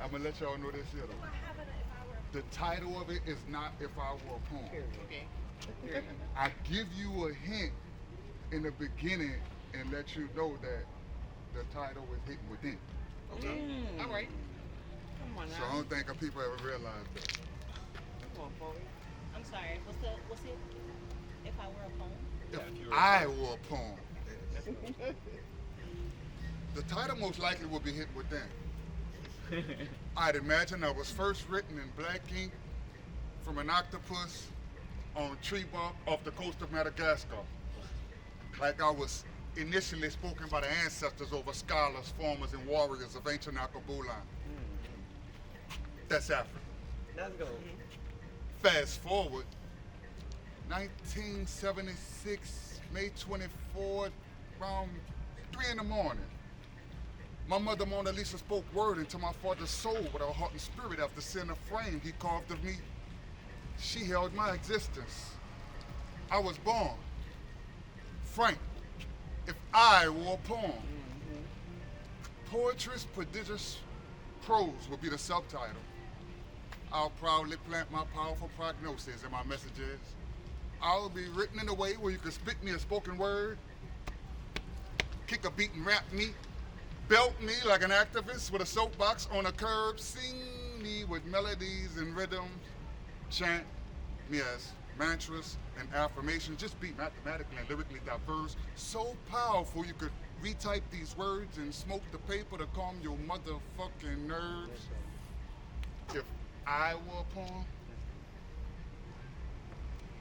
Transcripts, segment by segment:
I'm gonna let y'all know this here though. The title of it is not If I Were a Poem. Okay. I give you a hint in the beginning and let you know that the title is hidden within. Okay. All right. Come on So now. I don't think people ever realize that. Come on, Chloe. I'm sorry. What's it? If I were a poem? If if you were a I were a poem, the title most likely would be hidden within. I'd imagine I was first written in black ink from an octopus on tree bark off the coast of Madagascar. Like I was initially spoken by the ancestors over scholars, farmers, and warriors of ancient Akabulan. That's Africa. Let's go. Fast forward, 1976, May 24th, around 3 in the morning. My mother Mona Lisa spoke word into my father's soul with her heart and spirit after seeing the frame he carved of me. She held my existence. I was born. Frank, if I were a poem. Poetry's prodigious prose would be the subtitle. I'll proudly plant my powerful prognosis in my messages. I'll be written in a way where you can spit me a spoken word, kick a beat and rap me, belt me like an activist with a soapbox on a curb, sing me with melodies and rhythms, chant me as mantras and affirmations, just be mathematically and lyrically diverse, so powerful you could retype these words and smoke the paper to calm your motherfucking nerves. If I were a poem,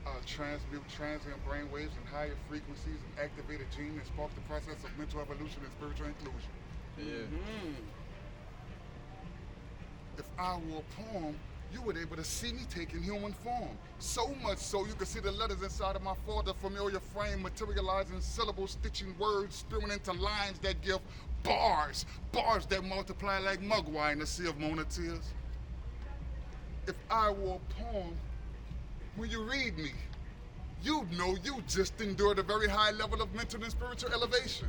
I'll transmute transient brainwaves and higher frequencies and activate a gene and spark the process of mental evolution and spiritual inclusion. Yeah. If I were a poem, you would able to see me taking human form. So much so you could see the letters inside of my father familiar frame materializing syllables, stitching words, spewing into lines that give bars that multiply like mugwai in the sea of Mona tears. If I were a poem, when you read me, you'd know you just endured a very high level of mental and spiritual elevation.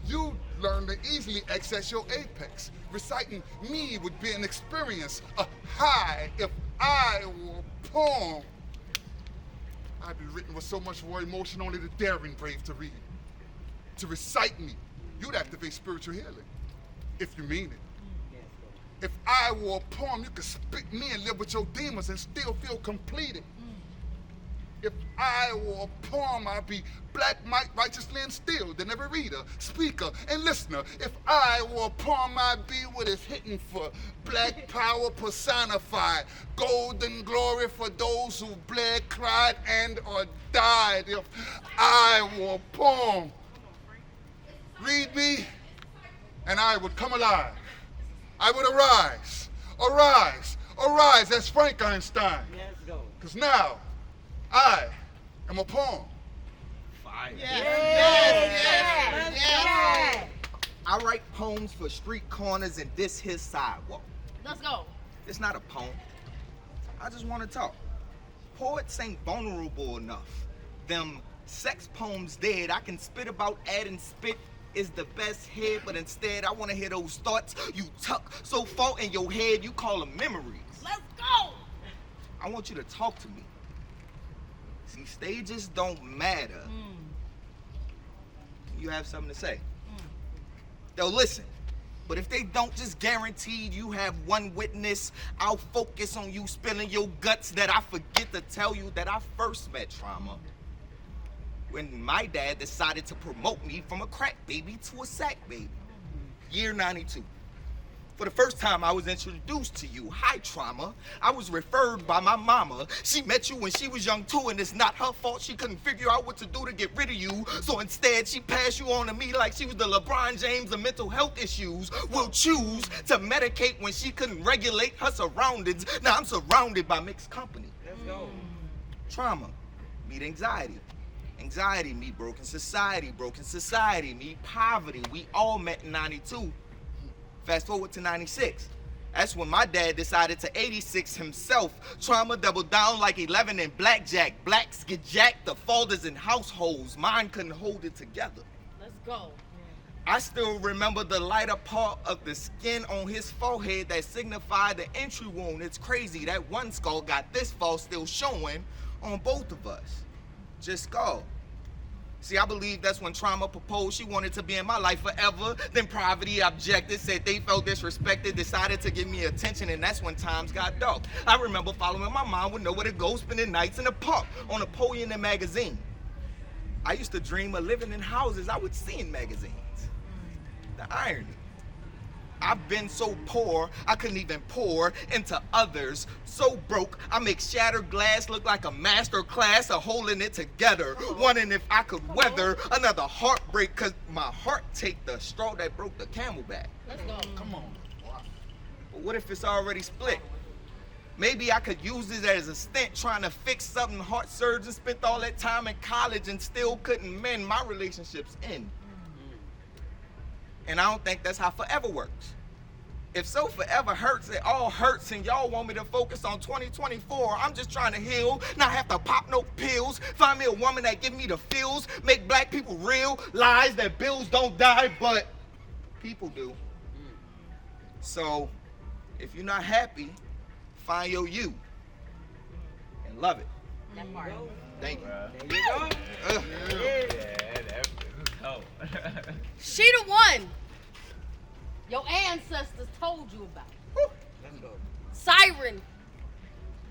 You learn to easily access your apex. Reciting me would be an experience, a high. If I were a poem, I'd be written with so much raw emotion only the daring brave to read. To recite me, you'd activate spiritual healing, if you mean it. If I were a poem, you could spit me and live with your demons and still feel completed. If I were a poem, I'd be black, might, righteously instilled in every reader, speaker, and listener. If I were a poem, I'd be what is hitting for black power personified, golden glory for those who bled, cried, and or died. If I were a poem, read me, and I would come alive. I would arise, arise, arise as Frank Einstein. Let's go. Because now, I am a poem. Fire. I write poems for street corners and this his sidewalk. Let's go. It's not a poem. I just want to talk. Poets ain't vulnerable enough. Them sex poems dead. I can spit about adding spit is the best head, but instead I want to hear those thoughts you tuck so far in your head you call them memories. Let's go. I want you to talk to me. See, stages don't matter. You have something to say. Yo, listen. But if they don't, just guaranteed you have one witness. I'll focus on you spilling your guts that I forget to tell you that I first met Trauma when my dad decided to promote me from a crack baby to a sack baby. Year 92. For the first time I was introduced to you. Hi, Trauma. I was referred by my mama. She met you when she was young too, and it's not her fault she couldn't figure out what to do to get rid of you. So instead, she passed you on to me like she was the LeBron James of mental health issues. Will choose to medicate when she couldn't regulate her surroundings. Now I'm surrounded by mixed company. Let's go. Trauma, meet anxiety. Anxiety, meet broken society, meet poverty. We all met in 92. Fast forward to 96. That's when my dad decided to 86 himself. Trauma doubled down like 11 in blackjack. Blacks get jacked, the fathers in households. Mine couldn't hold it together. Let's go. I still remember the lighter part of the skin on his forehead that signified the entry wound. It's crazy, that one skull got this fall still showing on both of us. Just skull. See, I believe that's when trauma proposed she wanted to be in my life forever. Then poverty objected, said they felt disrespected, decided to give me attention, and that's when times got dark. I remember following my mom with nowhere to go, spending nights in the park on Napoleon and magazine. I used to dream of living in houses I would see in magazines. The irony. I've been so poor, I couldn't even pour into others. So broke, I make shattered glass look like a master class of holding it together. Wondering if I could weather another heartbreak, cause my heart take the straw that broke the camel back. Let's go. Come on. But what if it's already split? Maybe I could use this as a stint trying to fix something heart surgeon spent all that time in college and still couldn't mend. My relationships end. And I don't think that's how forever works. If so forever hurts, it all hurts, and y'all want me to focus on 2024. I'm just trying to heal, not have to pop no pills. Find me a woman that give me the feels, make black people real, lies that bills don't die, but people do. So, if you're not happy, find your you and love it. That part. Thank you. There you go. She the one your ancestors told you about. Let's go. Siren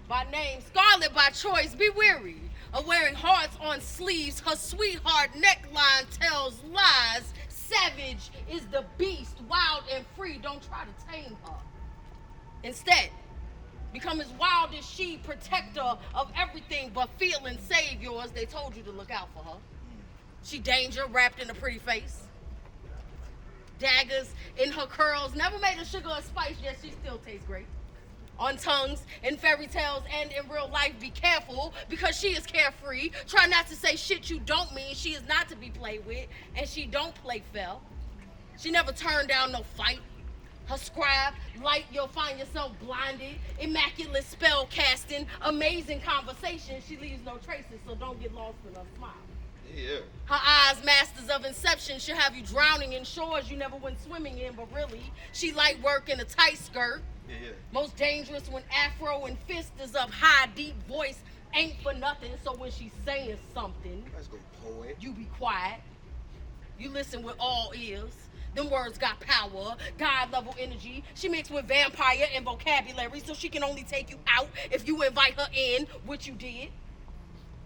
by name, Scarlet by choice. Be weary of wearing hearts on sleeves. Her sweetheart neckline tells lies. Savage is the beast, wild and free. Don't try to tame her. Instead, become as wild as she, protector of everything but feeling. Save yours. They told you to look out for her. She danger wrapped in a pretty face. Daggers in her curls. Never made of sugar or spice, yet she still tastes great. On tongues, in fairy tales, and in real life, be careful because she is carefree. Try not to say shit you don't mean. She is not to be played with, and she don't play fair. She never turned down no fight. Her scribe, light, you'll find yourself blinded. Immaculate spell casting, amazing conversation. She leaves no traces, so don't get lost in her smile. Yeah. Her eyes, masters of inception, should have you drowning in shores you never went swimming in, but really, she light work in a tight skirt. Yeah. Most dangerous when afro and fist is up high, deep voice ain't for nothing, so when she's saying something, Let's go, poet. you be quiet. You listen with all ears. Them words got power, God-level energy. She mixed with vampire and vocabulary, so she can only take you out if you invite her in, which you did.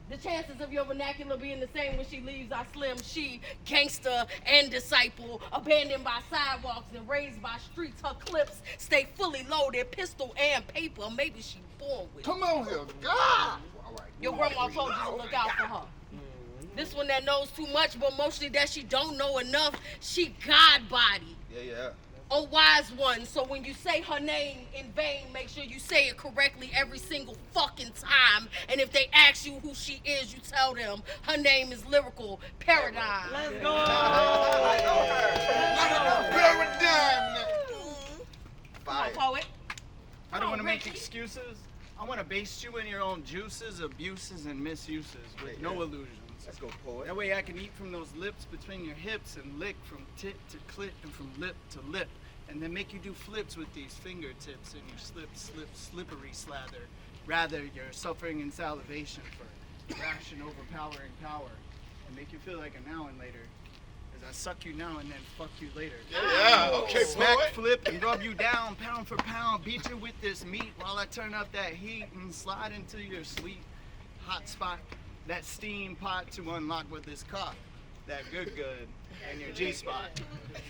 The chances of your vernacular being the same when she leaves are slim. She, gangster and disciple, abandoned by sidewalks and raised by streets. Her clips stay fully loaded, pistol and paper. Maybe she born with it. Come on here, God. All right. Your grandma told you to look out for her. This one that knows too much, but mostly that she don't know enough. She God body. Yeah. A wise one, so when you say her name in vain, make sure you say it correctly every single fucking time. And if they ask you who she is, you tell them her name is Lyrical Paradigm. Let's go. Paradigm. Come on, poet. I don't want to make Reggie. excuses. I want to base you in your own juices, abuses, and misuses with no illusions. Let's go, poet. That way I can eat from those lips between your hips and lick from tit to clit and from lip to lip. And then make you do flips with these fingertips and your slippery slather. Rather, you're suffering in salivation for rash and overpowering power. And make you feel like a now and later. As I suck you now and then fuck you later. Yeah, okay, Smack, poet. flip, and rub you down pound for pound. Beat you with this meat while I turn up that heat and slide into your sweet hot spot. That steam pot to unlock with this cock. That good in your G-spot.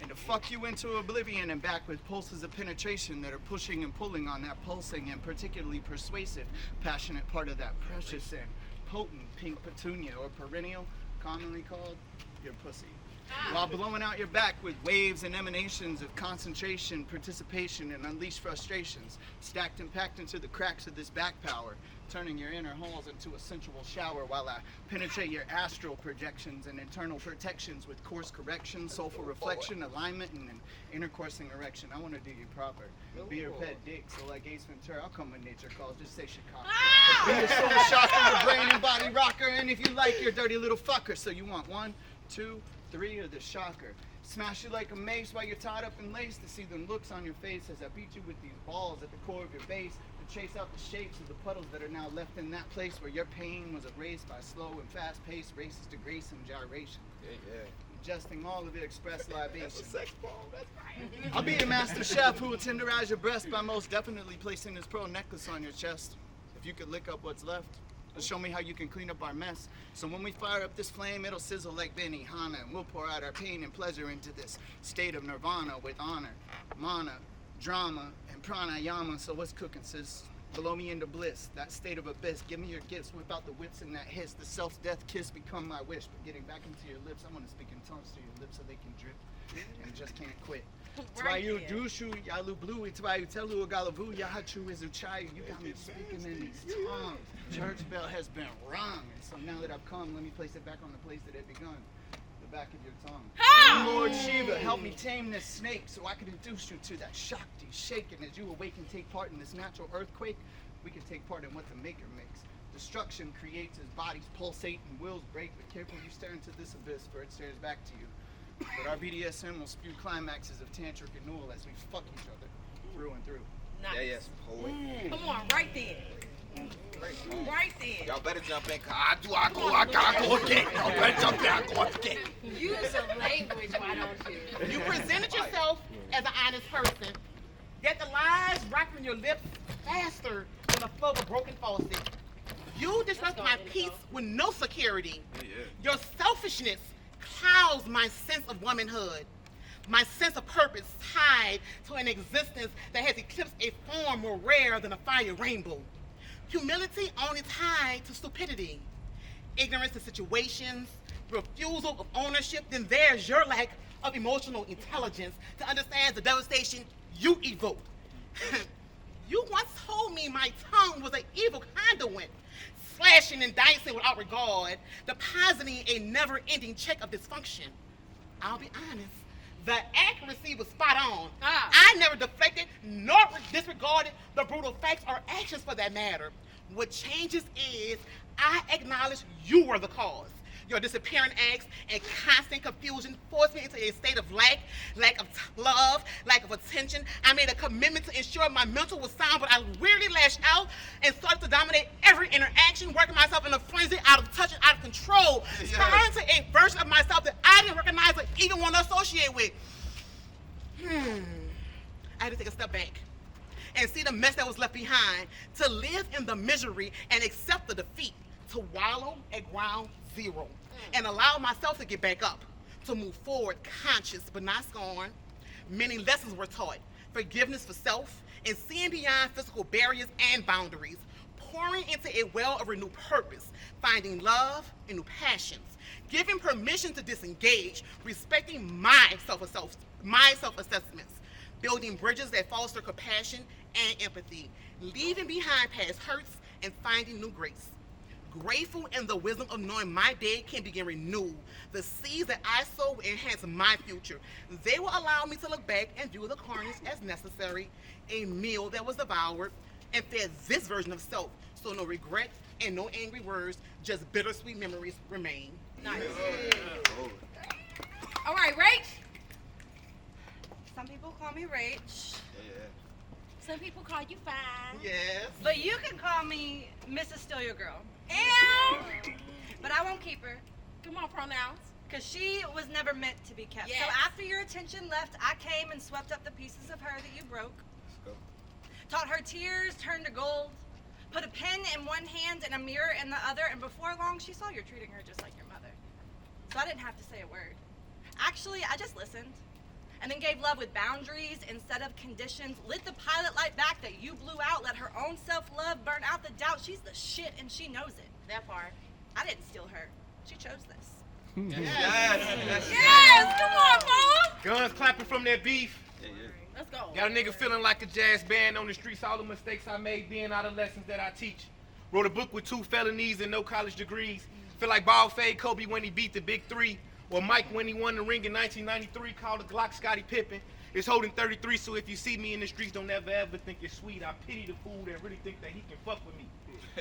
And to fuck you into oblivion and back with pulses of penetration that are pushing and pulling on that pulsing and particularly persuasive, passionate part of that precious and potent pink petunia or perennial, commonly called your pussy. While blowing out your back with waves and emanations of concentration, participation, and unleashed frustrations, stacked and packed into the cracks of this back power, turning your inner halls into a sensual shower while I penetrate your astral projections and internal protections with course correction, soulful reflection, alignment, and an intercoursing erection. I want to do you proper. Be your pet dick, so like Ace Ventura, I'll come when nature calls, just say Chicago. Be your soul shocker, your brain and body rocker, and if you like, your dirty little fucker. So you want 1, 2, 3, or the shocker. Smash you like a mace while you're tied up and laced to see the looks on your face as I beat you with these balls at the core of your base to chase out the shapes of the puddles that are now left in that place where your pain was erased by slow and fast-paced races to grace and gyration. Yeah. Adjusting all of it express libation. I'll be your master chef who will tenderize your breast by most definitely placing this pearl necklace on your chest. If you could lick up what's left, show me how you can clean up our mess. So when we fire up this flame, it'll sizzle like Benihana, and we'll pour out our pain and pleasure into this state of nirvana with honor, mana, drama, and pranayama. So what's cooking, sis? Blow me into bliss, that state of abyss. Give me your gifts, whip out the whips and that hiss. The self-death kiss become my wish. But getting back into your lips, I want to speak in tongues to your lips so they can drip and just can't quit. Twayu dushu yalu blue, twayu telu galavu yahachu izuchayu. You got me speaking in these tongues. Church bell has been rung. And so now that I've come, let me place it back on the place that it begun. The back of your tongue. Lord Shiva, help me tame this snake so I can induce you to that Shakti shaking as you awaken, take part in this natural earthquake. We can take part in what the maker makes. Destruction creates as bodies pulsate and wills break, but careful you stare into this abyss for it stares back to you. But our BDSM will spew climaxes of tantric renewal as we fuck each other through and through. Nice. Yes, poet. Come on, right there. Right there. Y'all better jump in, cause I gotta go again. Y'all better jump in, I go again. Use some language, why don't you? You presented yourself as an honest person, yet the lies right from your lips faster than a flow of a broken faucet. You disrupt my peace with no security. Your selfishness clouds my sense of womanhood. My sense of purpose tied to an existence that has eclipsed a form more rare than a fire rainbow. Humility only tied to stupidity. Ignorance to situations, refusal of ownership, then there's your lack of emotional intelligence to understand the devastation you evoke. You once told me my tongue was an evil conduit, slashing and dicing without regard, depositing a never-ending check of dysfunction. I'll be honest, the accuracy was spot on. I never deflected nor disregarded the brutal facts or actions for that matter. What changes is I acknowledge you were the cause. Your disappearing acts and constant confusion forced me into a state of lack of love, lack of attention. I made a commitment to ensure my mental was sound, but I weirdly lashed out and started to dominate every interaction, working myself in a frenzy, out of touch and out of control, turning to a version of myself that I didn't recognize or even want to associate with. I had to take a step back and see the mess that was left behind, to live in the misery and accept the defeat, to wallow at ground zero and allow myself to get back up, to move forward conscious but not scorned. Many lessons were taught, forgiveness for self and seeing beyond physical barriers and boundaries, pouring into a well of renewed purpose, finding love and new passions, giving permission to disengage, respecting my self-assessments, building bridges that foster compassion and empathy, leaving behind past hurts and finding new grace. Grateful in the wisdom of knowing my day can begin renewed. The seeds that I sow will enhance my future. They will allow me to look back and view the carnage as necessary, a meal that was devoured and fed this version of self. So no regret and no angry words, just bittersweet memories remain. Nice. All right, Rach. Some people call me Rach, Some people call you fine. Yes. but you can call me Mrs. Still Your Girl. Ew. But I won't keep her, Come on, pronouns. because she was never meant to be kept. Yes. So after your attention left, I came and swept up the pieces of her that you broke. Let's go. Taught her tears turn to gold. Put a pen in one hand and a mirror in the other, and before long, she saw you're treating her just like your mother. So I didn't have to say a word. Actually, I just listened. And then gave love with boundaries instead of conditions. Lit the pilot light back that you blew out. Let her own self-love burn out the doubt. She's the shit and she knows it. That part. I didn't steal her. She chose this. Yes, come on, Paul. Guns clapping from that beef. Let's go. Got a nigga feeling like a jazz band on the streets. All the mistakes I made being out of lessons that I teach. Wrote a book with 2 felonies and no college degrees. Feel like ball fade Kobe when he beat the big 3. Or Mike when he won the ring in 1993, called the Glock Scottie Pippen. It's holding 33, so if you see me in the streets, don't ever ever think it's sweet. I pity the fool that really think that he can fuck with me.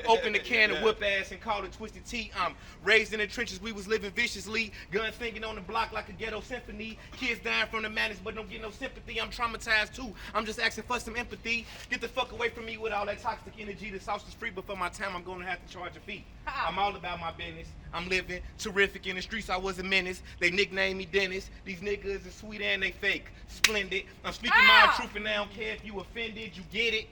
Open the can of whoop ass and call it Twisted Tea. I'm raised in the trenches, we was living viciously. Guns singing on the block like a ghetto symphony. Kids dying from the madness, but don't get no sympathy. I'm traumatized too. I'm just asking for some empathy. Get the fuck away from me with all that toxic energy. The sauce is free, but for my time, I'm gonna have to charge a fee. I'm all about my business. I'm living terrific in the streets. I was a menace. They nicknamed me Dennis. These niggas is sweet and they fake. Splendid. I'm speaking my truth and I don't care if you offended. You get it?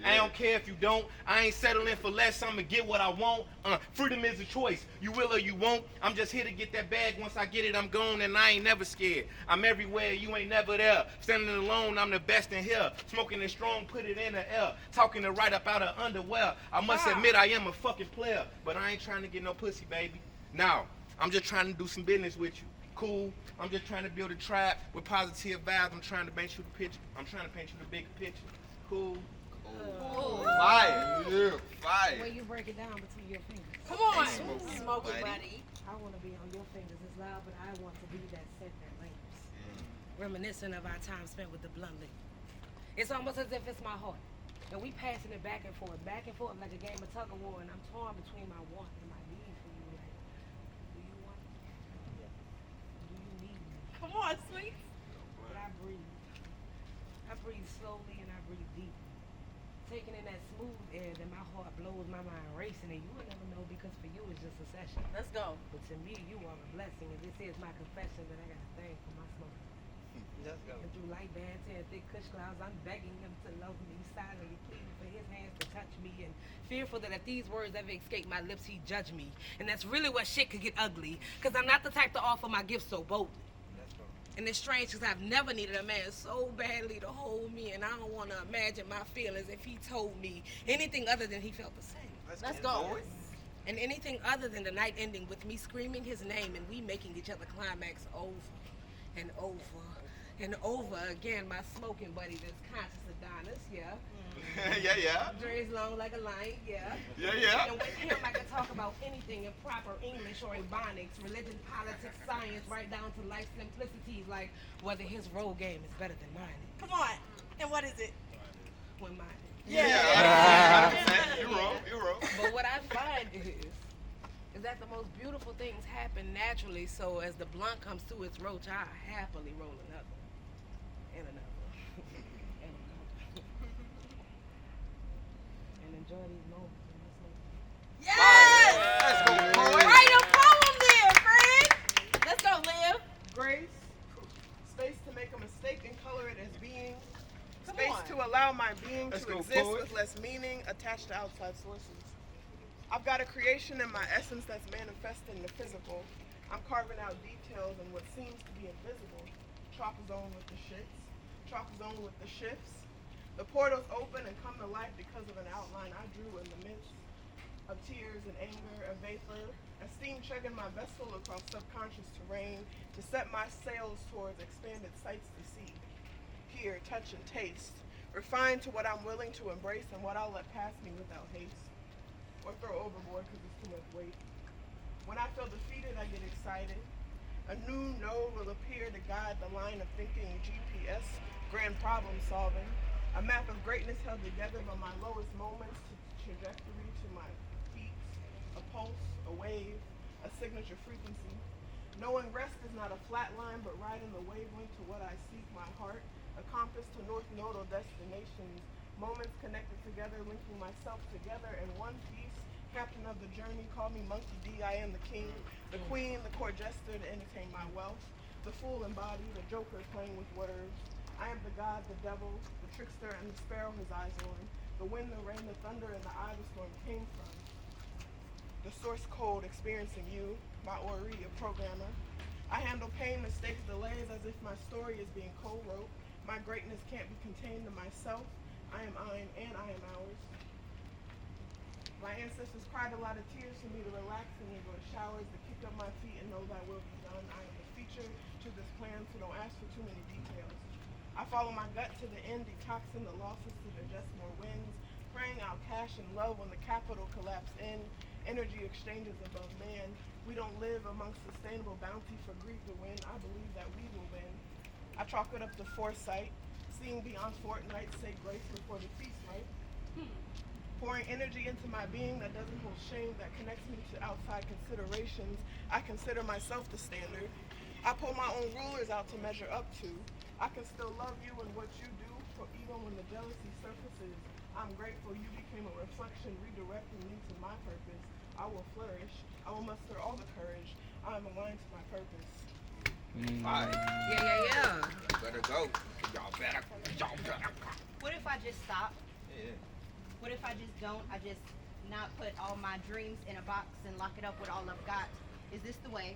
I don't care if you don't. I ain't settling for less. I'ma get what I want. Freedom is a choice. You will or you won't. I'm just here to get that bag. Once I get it, I'm gone, and I ain't never scared. I'm everywhere. You ain't never there. Standing alone, I'm the best in here. Smoking it strong, put it in the air. Talking it right up out of underwear. I must admit I am a fucking player, but I ain't trying to get no pussy, baby. Now, I'm just trying to do some business with you. Cool. I'm just trying to build a tribe with positive vibes. I'm trying to paint you the picture. I'm trying to paint you the bigger picture. Cool. Fire. Yeah. Fire. When you break it down between your fingers. Come on. Smoke it, buddy. I want to be on your fingers as loud, but I want to be that scent that lingers. Reminiscent of our time spent with the blunt lick. It's almost as if it's my heart. And we passing it back and forth like a game of tug of war, and I'm torn between my want and my need for you. Like, do you want me? Do you need me? Come on, sweet. But I breathe. I breathe slowly and I breathe deep. Taking in that smooth air, then my heart blows, my mind racing, and you will never know because for you it's just a session. Let's go. But to me, you are a blessing, and this is my confession that I got to thank for my smoke. Let's go. And through light bands and thick kush clouds, I'm begging him to love me, silently pleading for his hands to touch me, and fearful that if these words ever escape my lips, he'd judge me. And that's really where shit could get ugly, because I'm not the type to offer my gifts so boldly. And it's strange because I've never needed a man so badly to hold me, and I don't want to imagine my feelings if he told me anything other than he felt the same. Let's go. And anything other than the night ending with me screaming his name and we making each other climax over and over and over again. My smoking buddy that's conscious Adonis, yeah. Yeah. Dreams long like a lion, yeah. Yeah. And with him, I can talk about anything in proper English or Ebonics, religion, politics, science, right down to life simplicities, like whether his role game is better than mine. Come on. And what is it? When mine is. Yeah. You're wrong. But what I find is that the most beautiful things happen naturally. So as the blunt comes to its roach, I happily roll another and another and another. And enjoy these moments. Yes! Let's go, boy. Write a poem there, friend. Let's go, Liv. Grace, space to make a mistake and color it as being, Come space on. to allow my being Let's to go, exist poet. with less meaning attached to outside sources. I've got a creation in my essence that's manifesting the physical. I'm carving out details in what seems to be invisible. Chalk zone with the shits, chalk zone with the shifts. The portals open and come to life because of an outline I drew in the midst of tears and anger, a vapor, a steam chugging my vessel across subconscious terrain to set my sails towards expanded sights to see, hear, touch, and taste, refined to what I'm willing to embrace and what I'll let pass me without haste, or throw overboard because it's too much weight. When I feel defeated, I get excited. A new node will appear to guide the line of thinking, GPS, grand problem solving, a map of greatness held together by my lowest moments to trajectory to my peaks, a pulse, a wave, a signature frequency. Knowing rest is not a flat line, but riding the wavelength to what I seek, my heart, a compass to north nodal destinations, moments connected together, linking myself together in one piece. Captain of the journey, call me Monkey D, I am the king, the queen, the court jester to entertain my wealth, the fool embodied, the joker playing with words. I am the god, the devil, the trickster, and the sparrow his eyes on, the wind, the rain, the thunder, and the eye the storm came from. The source code experiencing you, my Ori, a programmer. I handle pain, mistakes, delays as if my story is being co-wrote. My greatness can't be contained to myself. I am Ein and I am ours. My ancestors cried a lot of tears for me to relax and go to showers, to kick up my feet and know thy will be done. I am the feature to this plan, so don't ask for too many details. I follow my gut to the end, detoxing the losses to digest more wins, praying out cash and love when the capital collapse in, energy exchanges above man, We don't live amongst sustainable bounty for greed to win. I believe that we will win. I chalk it up to foresight, seeing beyond fortnight, say grace before the feast, right? Pouring energy into my being that doesn't hold shame, that connects me to outside considerations. I consider myself the standard. I pull my own rulers out to measure up to. I can still love you and what you do, for even when the jealousy surfaces, I'm grateful you became a reflection, redirecting me to my purpose. I will flourish. I will muster all the courage. I am aligned to my purpose. All right. Yeah. Better go. Y'all better. What if I just stop? Yeah. What if I just don't? I just not put all my dreams in a box and lock it up with all I've got? Is this the way?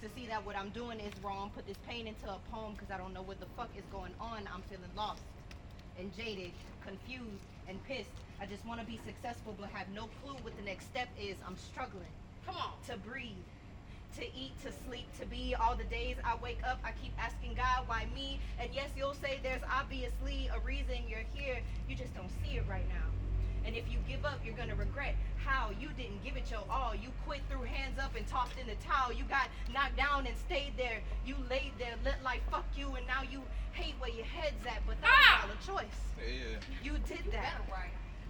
To see that what I'm doing is wrong, put this pain into a poem because I don't know what the fuck is going on. I'm feeling lost and jaded, confused and pissed. I just want to be successful but have no clue what the next step is. I'm struggling. Come on. To breathe, to eat, to sleep, to be. All the days I wake up, I keep asking God, why me? And yes, you'll say there's obviously a reason you're here. You just don't see it right now. And if you give up, you're gonna regret how you didn't give it your all. You quit, threw hands up and tossed in the towel. You got knocked down and stayed there. You laid there, let life fuck you, and now you hate where your head's at. But that was all a choice. Yeah. You did that.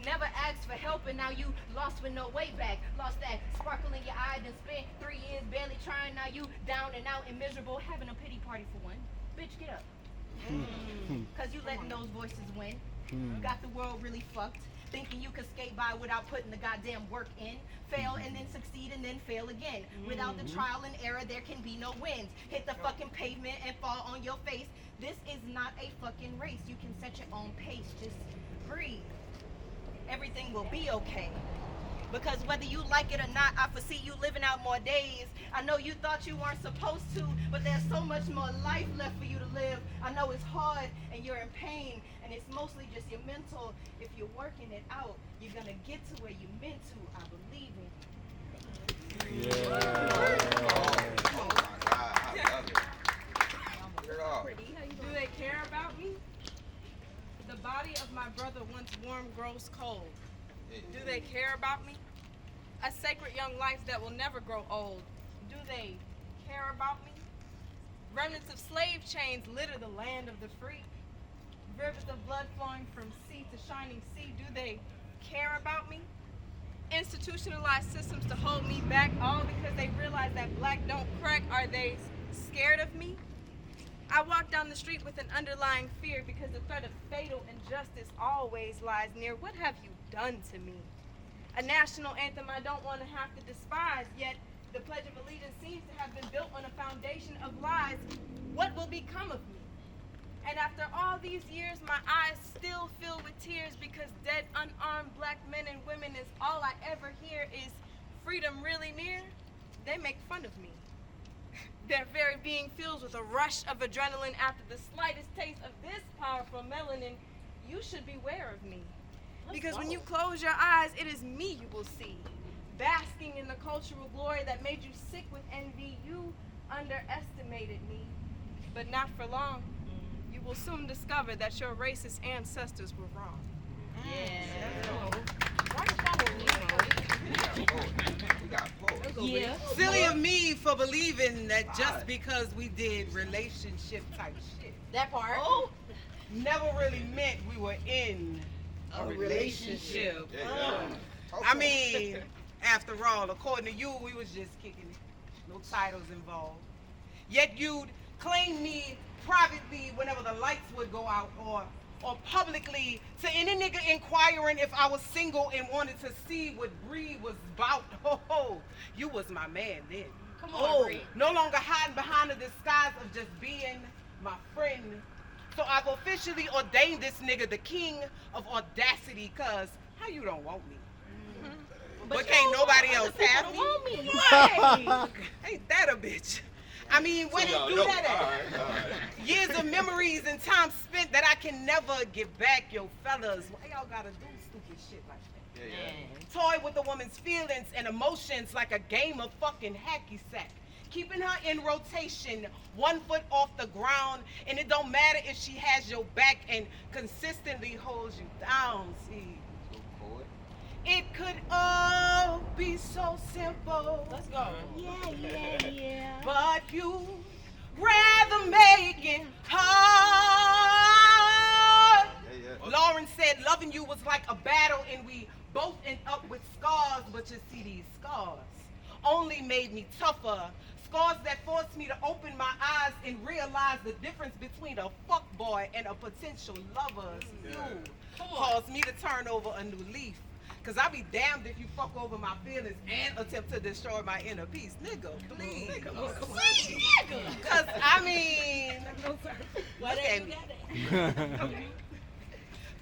Never asked for help, and now you lost with no way back. Lost that sparkle in your eye, then spent 3 years barely trying. Now you down and out and miserable, having a pity party for one. Bitch, get up. Cause you letting those voices win. Got the world really fucked. Thinking you could skate by without putting the goddamn work in. Fail and then succeed and then fail again. Without the trial and error, there can be no wins. Hit the fucking pavement and fall on your face. This is not a fucking race. You can set your own pace. Just breathe. Everything will be okay. Because whether you like it or not, I foresee you living out more days. I know you thought you weren't supposed to, but there's so much more life left for you to live. I know it's hard and you're in pain, and it's mostly just your mental. If you're working it out, you're gonna get to where you meant to. I believe in you. Oh my God, I love it. Get it off. Do they care about me? The body of my brother once warm grows cold. Do they care about me? A sacred young life that will never grow old. Do they care about me? Remnants of slave chains litter the land of the free. Rivers of blood flowing from sea to shining sea. Do they care about me? Institutionalized systems to hold me back, all because they realize that black don't crack. Are they scared of me? I walk down the street with an underlying fear because the threat of fatal injustice always lies near. What have you done to me? A national anthem I don't want to have to despise, yet the Pledge of Allegiance seems to have been built on a foundation of lies. What will become of me? And after all these years, my eyes still fill with tears because dead, unarmed black men and women is all I ever hear. Is freedom really near? They make fun of me. Their very being fills with a rush of adrenaline after the slightest taste of this powerful melanin. You should beware of me. Because when you close your eyes, it is me you will see. Basking in the cultural glory that made you sick with envy, you underestimated me. But not for long. You will soon discover that your racist ancestors were wrong. Yeah. Silly of me for believing that just because we did relationship type shit. That part. Oh, never really meant we were in a relationship. I mean, after all, according to you, we was just kicking it. No titles involved. Yet you'd claim me privately whenever the lights would go out, or publicly to any nigga inquiring if I was single and wanted to see what Bree was about. Oh, you was my man then. Come on, Bree. No longer hiding behind the disguise of just being my friend. So I've officially ordained this nigga the king of audacity, cause how you don't want me? But can't nobody else have me? Want me. Right. Ain't that a bitch? I mean, where they do that at? All right. Years of memories and time spent that I can never give back, yo fellas. Why y'all gotta do stupid shit like that? Yeah. Toy with a woman's feelings and emotions like a game of fucking hacky sack. Keeping her in rotation, 1 foot off the ground, and it don't matter if she has your back and consistently holds you down, see. It could all be so simple. Let's go. Yeah. But you rather make it hard. Lauren said loving you was like a battle and we both end up with scars, but you see these scars only made me tougher. Scars that forced me to open my eyes and realize the difference between a fuckboy and a potential lover. You caused me to turn over a new leaf. Cause I be damned if you fuck over my feelings and attempt to destroy my inner peace. Nigga, please. Cause I mean, What look at me.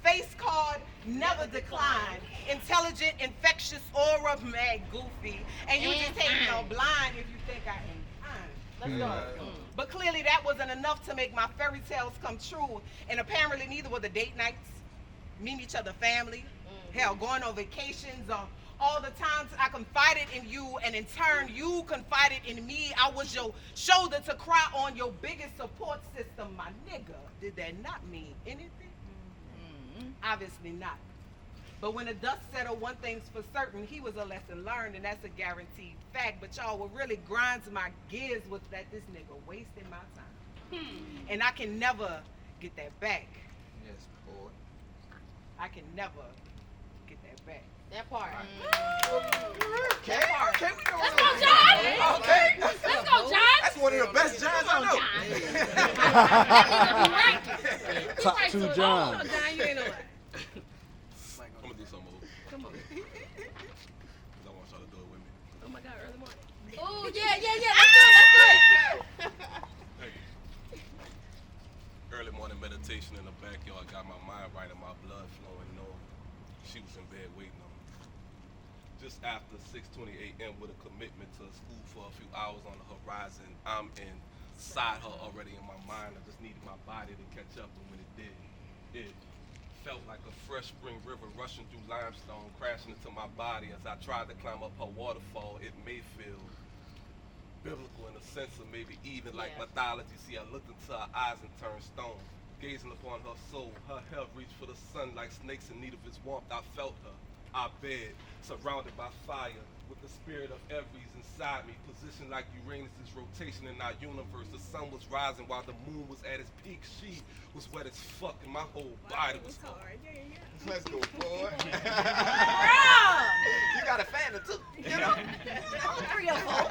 Face card, never decline. Intelligent, infectious, aura, mad, goofy. And you just take me on blind if you think I ain't fine. Let's go. But clearly that wasn't enough to make my fairy tales come true. And apparently neither were the date nights, meeting each other family, hell, going on vacations, all the times I confided in you, and in turn, you confided in me. I was your shoulder to cry on, your biggest support system, my nigga. Did that not mean anything? Obviously not. But when the dust settled, one thing's for certain, he was a lesson learned, and that's a guaranteed fact. But y'all, what really grinds my gears was that this nigga wasted my time. And I can never get that back. Yes, boy. I can never get that back. That part. Okay, okay, we Let's go, John. Okay. Let's go, John. That's one of the best Johns I know. Top 2 John. John, you ain't know what. I'm gonna do some more. Come on. 'Cause I want y'all to do it with me. Oh my God, early morning. Oh yeah. Let's do it. Thank you. Early morning meditation in the backyard got my mind right and my blood flowing north. She was in bed waiting on me. Just after 6:20 a.m. with a commitment to school for a few hours on the horizon, I'm inside her already in my mind. I just needed my body to catch up, and when it did, it felt like a fresh spring river rushing through limestone, crashing into my body as I tried to climb up her waterfall. It may feel biblical in the sense of maybe even like mythology. See, I looked into her eyes and turned stone, gazing upon her soul. Her hair reached for the sun like snakes in need of its warmth. I felt her. I bed, surrounded by fire, with the spirit of Aries inside me, positioned like Uranus' rotation in our universe. The sun was rising while the moon was at its peak. She was wet as fuck and my whole body was hard. Let's go, boy. You got a fan or two, you know? 3 or 4.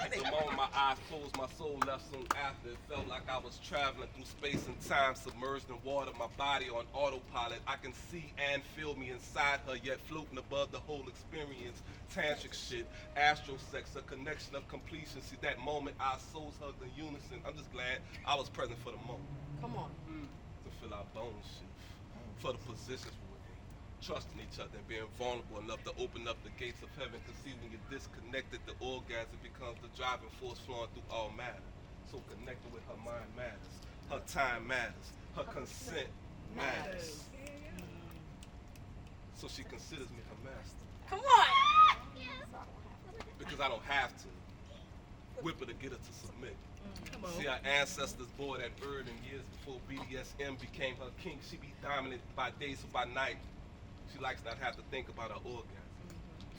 The moment my eyes closed, my soul left soon after. It felt like I was traveling through space and time, submerged in water, my body on autopilot. I can see and feel me inside her, yet floating above the whole experience. Tantric shit, astral sex, a connection of completion. See, that moment our souls hugged in unison. I'm just glad I was present for the moment. Come on. To feel our bones shift, for the positions we were in, trusting each other and being vulnerable enough to open up the gates of heaven. Cause see, when you're disconnected, the orgasm becomes the driving force flowing through all matter. So connected with her mind matters, her time matters, her consent matters. So she considers me her master. Come on. Because I don't have to whip her to get her to submit. See, our ancestors bore that burden years before BDSM became her king. She be dominant by day, so by night, she likes not have to think about her orgasm.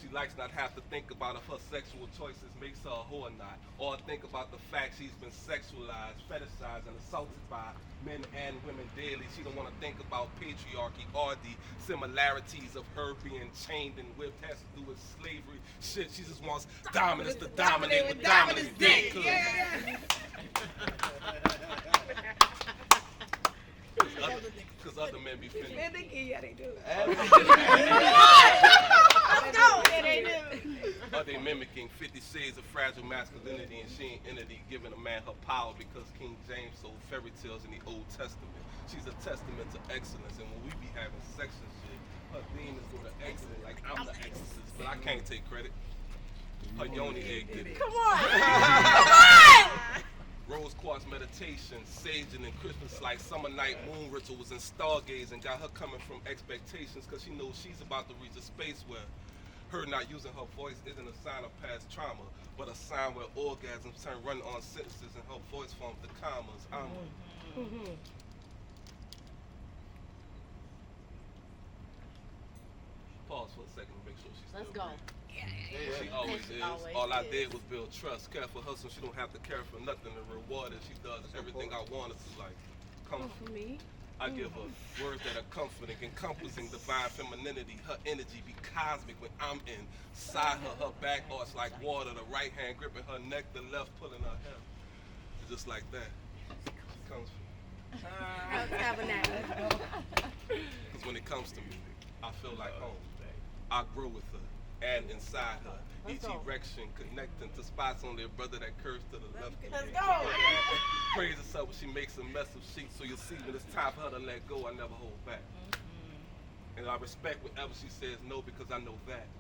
She likes not have to think about if her sexual choices makes her a whore or not, or think about the fact she's been sexualized, fetishized, and assaulted by men and women daily. She don't want to think about patriarchy or the similarities of her being chained and whipped has to do with slavery. Shit, she just wants dominance to dominate with dominance dick. Because other men be finished. Yeah, they do. Are they mimicking 50 shades of fragile masculinity, and she ain't entity giving a man her power because King James sold fairy tales in the Old Testament. She's a testament to excellence, and when we be having sex and shit, her demons go to excellence like I'm the exorcist, but I can't take credit. Her yoni egg did it. Come on. Come on. Rose quartz meditation, saging and Christmas like summer night moon rituals and stargazing got her coming from expectations because she knows she's about to reach a space where her not using her voice isn't a sign of past trauma, but a sign where orgasms turn run-on sentences and her voice forms the commas. pause for a second to make sure she's Let's still go. breathing. She always is. Always All I is. did was build trust. Care for her so she don't have to care for nothing. The reward that she does everything I want her to, like comfort. For me. I give her words that are comforting, encompassing divine femininity. Her energy be cosmic when I'm inside her. Her back arch like water. The right hand gripping her neck, the left pulling her hair. Just like that. It comes from. Because when it comes to me, I feel like home. I grow with her and inside her. Each erection connecting to spots on their brother that curves to the left. Let's go. Praise herself when she makes a mess of sheets. So you'll see when it's time for her to let go, I never hold back. And I respect whatever she says no because I know that.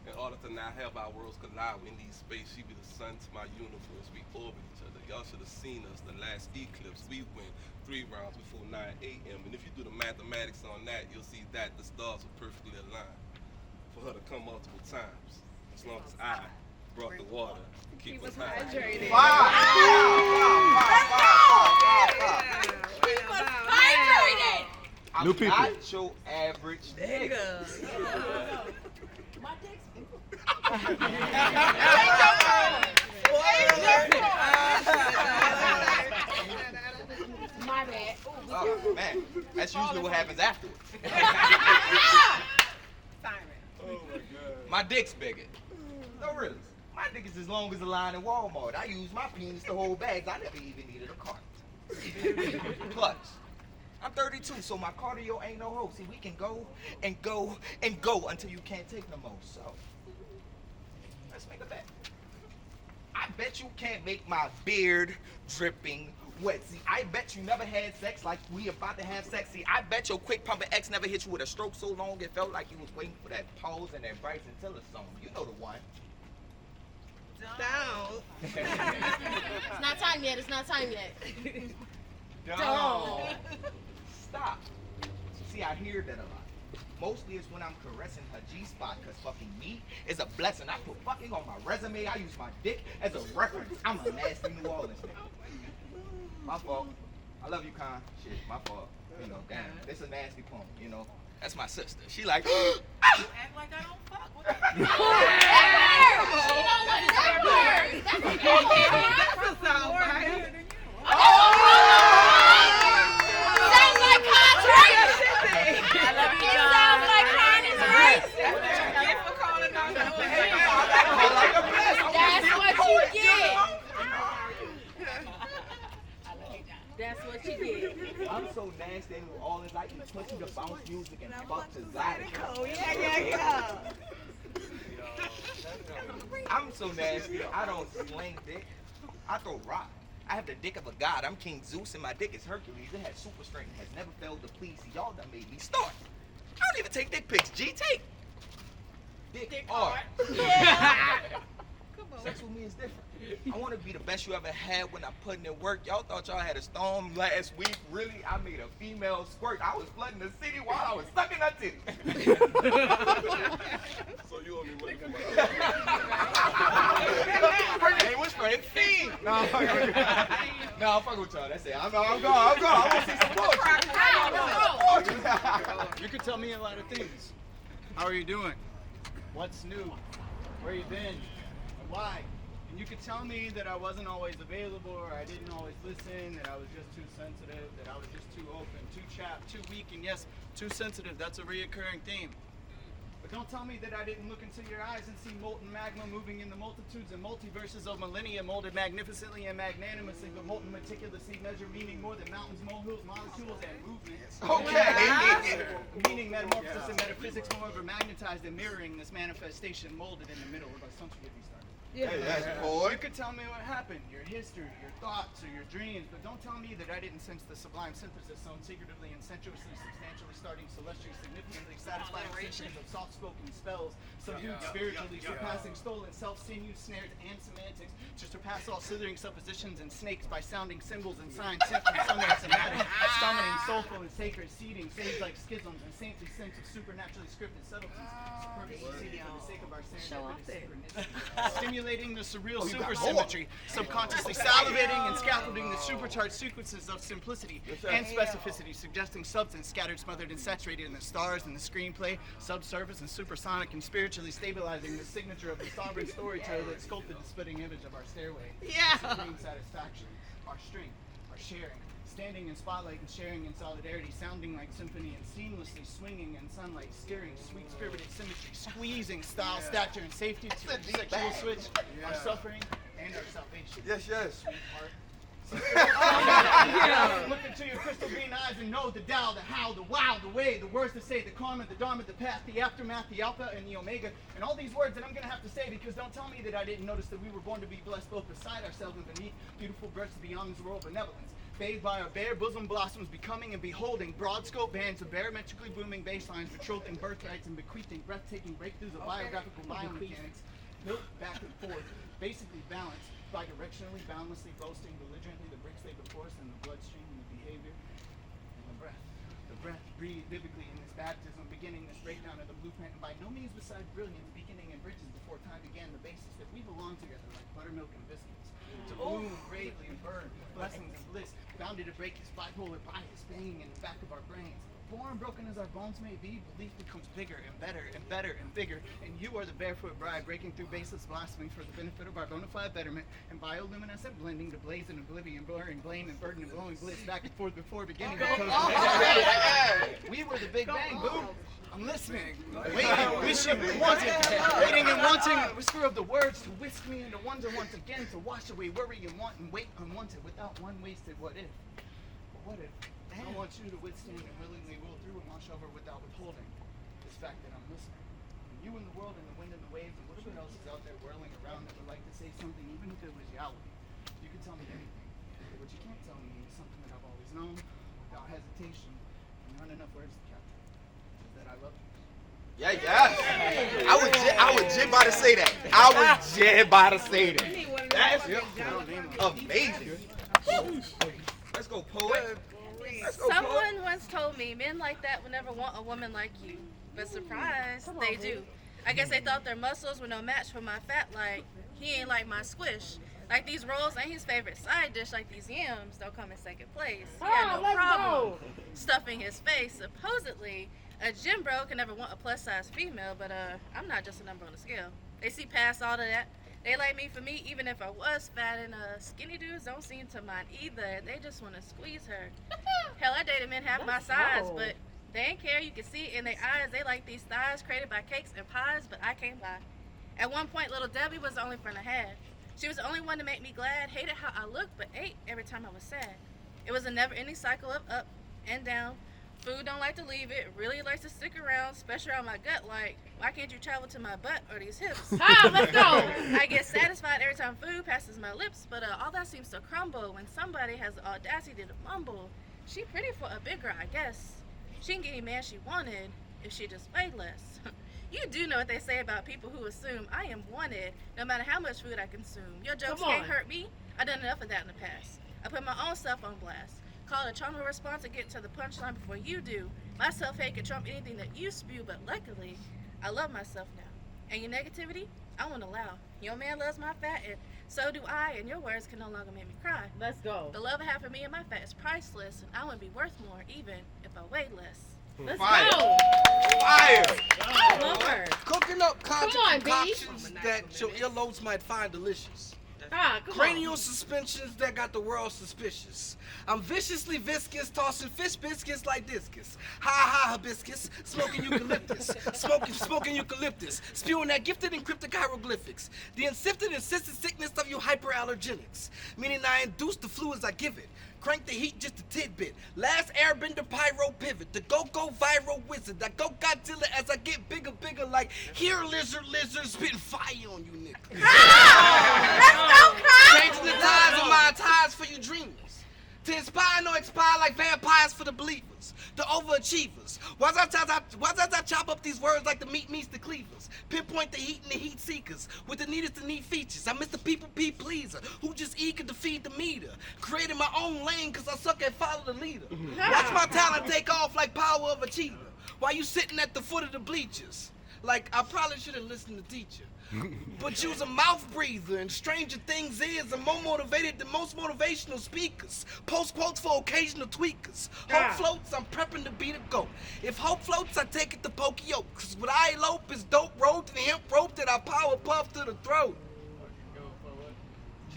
In order to not have our worlds collide, we need space. She be the sun to my universe. We orbit each other. Y'all should have seen us the last eclipse. We went 3 rounds before 9 a.m. And if you do the mathematics on that, you'll see that the stars were perfectly aligned for her to come multiple times. As long as I brought the water to keep us hydrated. Keep us hydrated. I'm not your average nigga. My dick's my bad. Oh man, that's usually what happens afterwards. My dick's bigger. No, really. My dick is as long as a line in Walmart. I use my penis to hold bags. I never even needed a cart. Plus, I'm 32, so my cardio ain't no hope. See, we can go and go and go until you can't take no more. So, let's make a bet. I bet you can't make my beard dripping wet. See, I bet you never had sex like we about to have sex. See, I bet your quick pumping ex never hit you with a stroke so long it felt like you was waiting for that pause in that Bryson Tiller song. You know the one. Down. It's not time yet. It's not time yet. Don't. Stop. See, I hear that a lot. Mostly it's when I'm caressing her G-spot, because fucking me is a blessing. I put fucking on my resume. I use my dick as a reference. I'm a nasty New Orleans nigga. My fault. I love you, Con. Shit, my fault. You know, damn. This a nasty poem, you know. That's my sister. She like, You act like I don't fuck with That's a sound bite. Sounds like Con's right. It sounds like Con is right. That's what you get. That's what you get. I'm so nasty in New Orleans, I eat pussy to bounce music and fuck to Zydeco. Oh, yeah. I'm so nasty, I don't sling dick. I throw rock. I have the dick of a god. I'm King Zeus and my dick is Hercules. It has super strength, has never failed to please. See, y'all done made me start. I don't even take dick pics. G, take. Dick art. Yeah. Sex with me is different. I want to be the best you ever had when I put in work. Y'all thought y'all had a storm last week. Really? I made a female squirt. I was flooding the city while I was sucking her titty. So you owe me money for my Her name was Francine. No, I'm fucking with y'all. No, I'm fucking with y'all. That's it. I'm gone. I want to see some bullshit. You could tell me a lot of things. How are you doing? What's new? Where you been? And why? And you could tell me that I wasn't always available, or I didn't always listen, that I was just too sensitive, that I was just too open, too chapped, too weak, and yes, too sensitive. That's a reoccurring theme. But don't tell me that I didn't look into your eyes and see molten magma moving in the multitudes and multiverses of millennia, molded magnificently and magnanimously, but molten meticulously, measure meaning more than mountains, molehills, molecules, and movements. Okay. Meaning metamorphosis and metaphysics, moreover, magnetized and mirroring this manifestation molded in the middle of our assumption if you start. Hey, that's You boy. could tell me what happened, your history, your thoughts, or your dreams, but don't tell me that I didn't sense the sublime synthesis sown secretively and sensuously, substantially, starting celestially, significantly, satisfying symptoms of soft-spoken spells, subdued spiritually, surpassing stolen self-sinews, snares, and semantics, to surpass all slithering suppositions and snakes by sounding symbols and signs, symptoms, somewhat somatic, summoning soulful and sacred seeding, sage like schisms and saintly sense of supernaturally scripted subtleties, superbly seated for the sake of our serendipitous synchronicity, stimulating stimulating the surreal supersymmetry, subconsciously salivating and scaffolding the supercharged sequences of simplicity and specificity, suggesting substance scattered, smothered, and saturated in the stars and the screenplay, subsurface and supersonic, and spiritually stabilizing the signature of the sovereign storyteller that sculpted the splitting image of our stairway. Yeah. Supreme satisfaction, our strength, our sharing. Standing in spotlight and sharing in solidarity, sounding like symphony and seamlessly swinging in sunlight, steering sweet-spirited symmetry, squeezing style, stature, and safety to the sexual switch, our suffering and our salvation. Yes. Look into your crystal green eyes and know the Tao, the how, the wow, the way, the words to say, the karma, the dharma, the path, the aftermath, the alpha, and the omega, and all these words that I'm going to have to say, because don't tell me that I didn't notice that we were born to be blessed both beside ourselves and beneath beautiful births beyond this world benevolence. Bathed by our bare bosom blossoms, becoming and beholding broad scope bands of barometrically booming basslines, betrothing birthrights and bequeathing breathtaking breakthroughs of biographical biomechanics, built back and forth, basically balanced, bi-directionally, boundlessly boasting, belligerently the bricks lay before us in the bloodstream and the behavior and the breath. The breath breathed vivically in this baptism, beginning this breakdown of the blueprint, and by no means beside brilliance, beginning in bridges before time began, the basis that we belong together like buttermilk and biscuits. To bloom bravely and burn, blessings and bliss, bounded to break his bipolar bias, banging in the back of our brains. Born broken as our bones may be, belief becomes bigger and better and better and bigger, and you are the barefoot bride breaking through baseless blasphemy for the benefit of our bona fide betterment, and bioluminescent blending to blaze in oblivion, blurring, blame, and burden, and blowing bliss back and forth before beginning. We were the Big Bang, boo. I'm listening, waiting, wishing, wanting, waiting and wanting, the whisper of the words to whisk me into wonder once again, to wash away worry and want and wait unwanted without one wasted what if. But what if? I want you to withstand and willingly roll through and wash over without withholding this fact that I'm listening. And you and the world and the wind and the waves and whatever else is out there whirling around that would like to say something, even if it was Yahweh. You can tell me anything. But what you can't tell me is something that I've always known without hesitation and not enough words to capture. Is that I love you. Yeah. I was just about to say that. That's amazing. Let's go, poet. Someone once told me men like that would never want a woman like you. But surprise, they do. I guess they thought their muscles were no match for my fat, like he ain't like my squish. Like these rolls ain't his favorite side dish, like these yams don't come in second place. He had no problem stuffing his face. Supposedly, a gym bro can never want a plus size female, but I'm not just a number on the scale. They see past all of that. They like me for me, even if I was fat, and skinny dudes don't seem to mind either. They just want to squeeze her. Hell, I dated men half my size, but they ain't care. You can see it in their eyes. They like these thighs created by cakes and pies, but I can't lie. At one point, little Debbie was the only friend I had. She was the only one to make me glad, hated how I looked, but ate every time I was sad. It was a never-ending cycle of up and down. Food don't like to leave it, really likes to stick around, especially around my gut, like, why can't you travel to my butt or these hips? Let's go! I get satisfied every time food passes my lips, but all that seems to crumble when somebody has the audacity to mumble. She pretty for a big girl, I guess. She can get any man she wanted if she just weighed less. You do know what they say about people who assume I am wanted no matter how much food I consume. Your jokes can't hurt me. I've done enough of that in the past. I put my own stuff on blast. Call it a trauma response and get to the punchline before you do. My self-hate can trump anything that you spew, but luckily, I love myself now. And your negativity, I won't allow. Your man loves my fat, and so do I, and your words can no longer make me cry. Let's go. The love I have for me and my fat is priceless, and I wouldn't be worth more even if I weighed less. Let's Fire. go. Fire. I love her. Cooking up Come on, B. concoctions that your earlobes might find delicious. Come Cranial on. suspensions that got the world suspicious. I'm viciously viscous, tossing fish biscuits like discus. Ha hibiscus, smoking eucalyptus. smoking eucalyptus. Spewing that gifted encrypted hieroglyphics. The insipid insistent sickness of you hyperallergenics. Meaning I induce the flu as I give it. Crank the heat just a tidbit. Last airbender pyro pivot. The go-go viral wizard. I go Godzilla as I get bigger like here lizard spitting fire on you niggas. Changing the ties on my ties for you dreamers. To inspire, no expire like vampires for the believers. The overachievers. Why's I chop up these words like the meat meets the cleavers? Pinpoint the heat and the heat seekers with the neatest of neat features. I miss the people pleaser who just eager to feed the meter. Created my own lane cause I suck at follow the leader. Watch my talent take off like power of a cheetah while you sitting at the foot of the bleachers. Like, I probably should have listened to teacher. But you's a mouth breather, and stranger things is, I'm more motivated than most motivational speakers. Post quotes for occasional tweakers. Hope floats, I'm prepping to be the GOAT. If hope floats, I take it to Pokey Oak. Cause what I elope is dope road to the hemp rope that I power puff to the throat.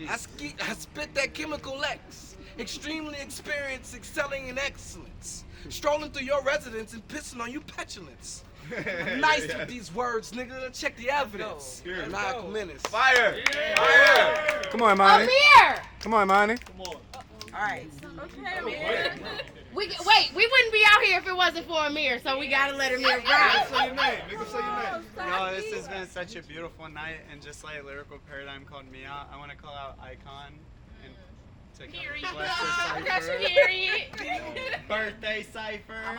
I spit that chemical X. Extremely experienced, excelling in excellence. Strolling through your residence and pissing on you petulance. I'm nice with these words, nigga. Check the evidence. Knock minutes. Fire! Fire! Come on, Monty. Amir! Come on, Monty. Come on. All right. Okay, Amir. We wouldn't be out here if it wasn't for Amir, so we gotta let Amir ride. Say your name. Nigga, say your name. No, this has been such a beautiful night, and just like Lyrical Paradigm called me out, I want to call out Icon and to bless the Cypher. Birthday Cypher. I'm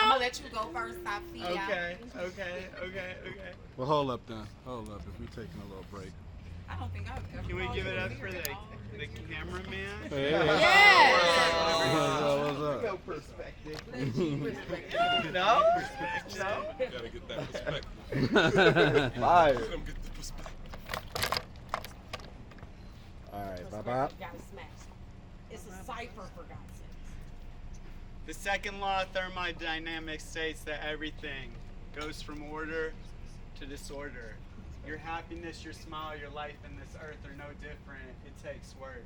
gonna let you go first, Sophia. Okay. Well, hold up then. Hold up. If we taking a little break. I don't think I've ever. Can we give it up for the cameraman? Hey. Yeah. What's No up? perspective. No? No? Gotta get that perspective. Fire. Let them get the perspective. All right, bye-bye. It's a cipher, for God's sake. The second law of thermodynamics states that everything goes from order to disorder. Your happiness, your smile, your life in this earth are no different. It takes work.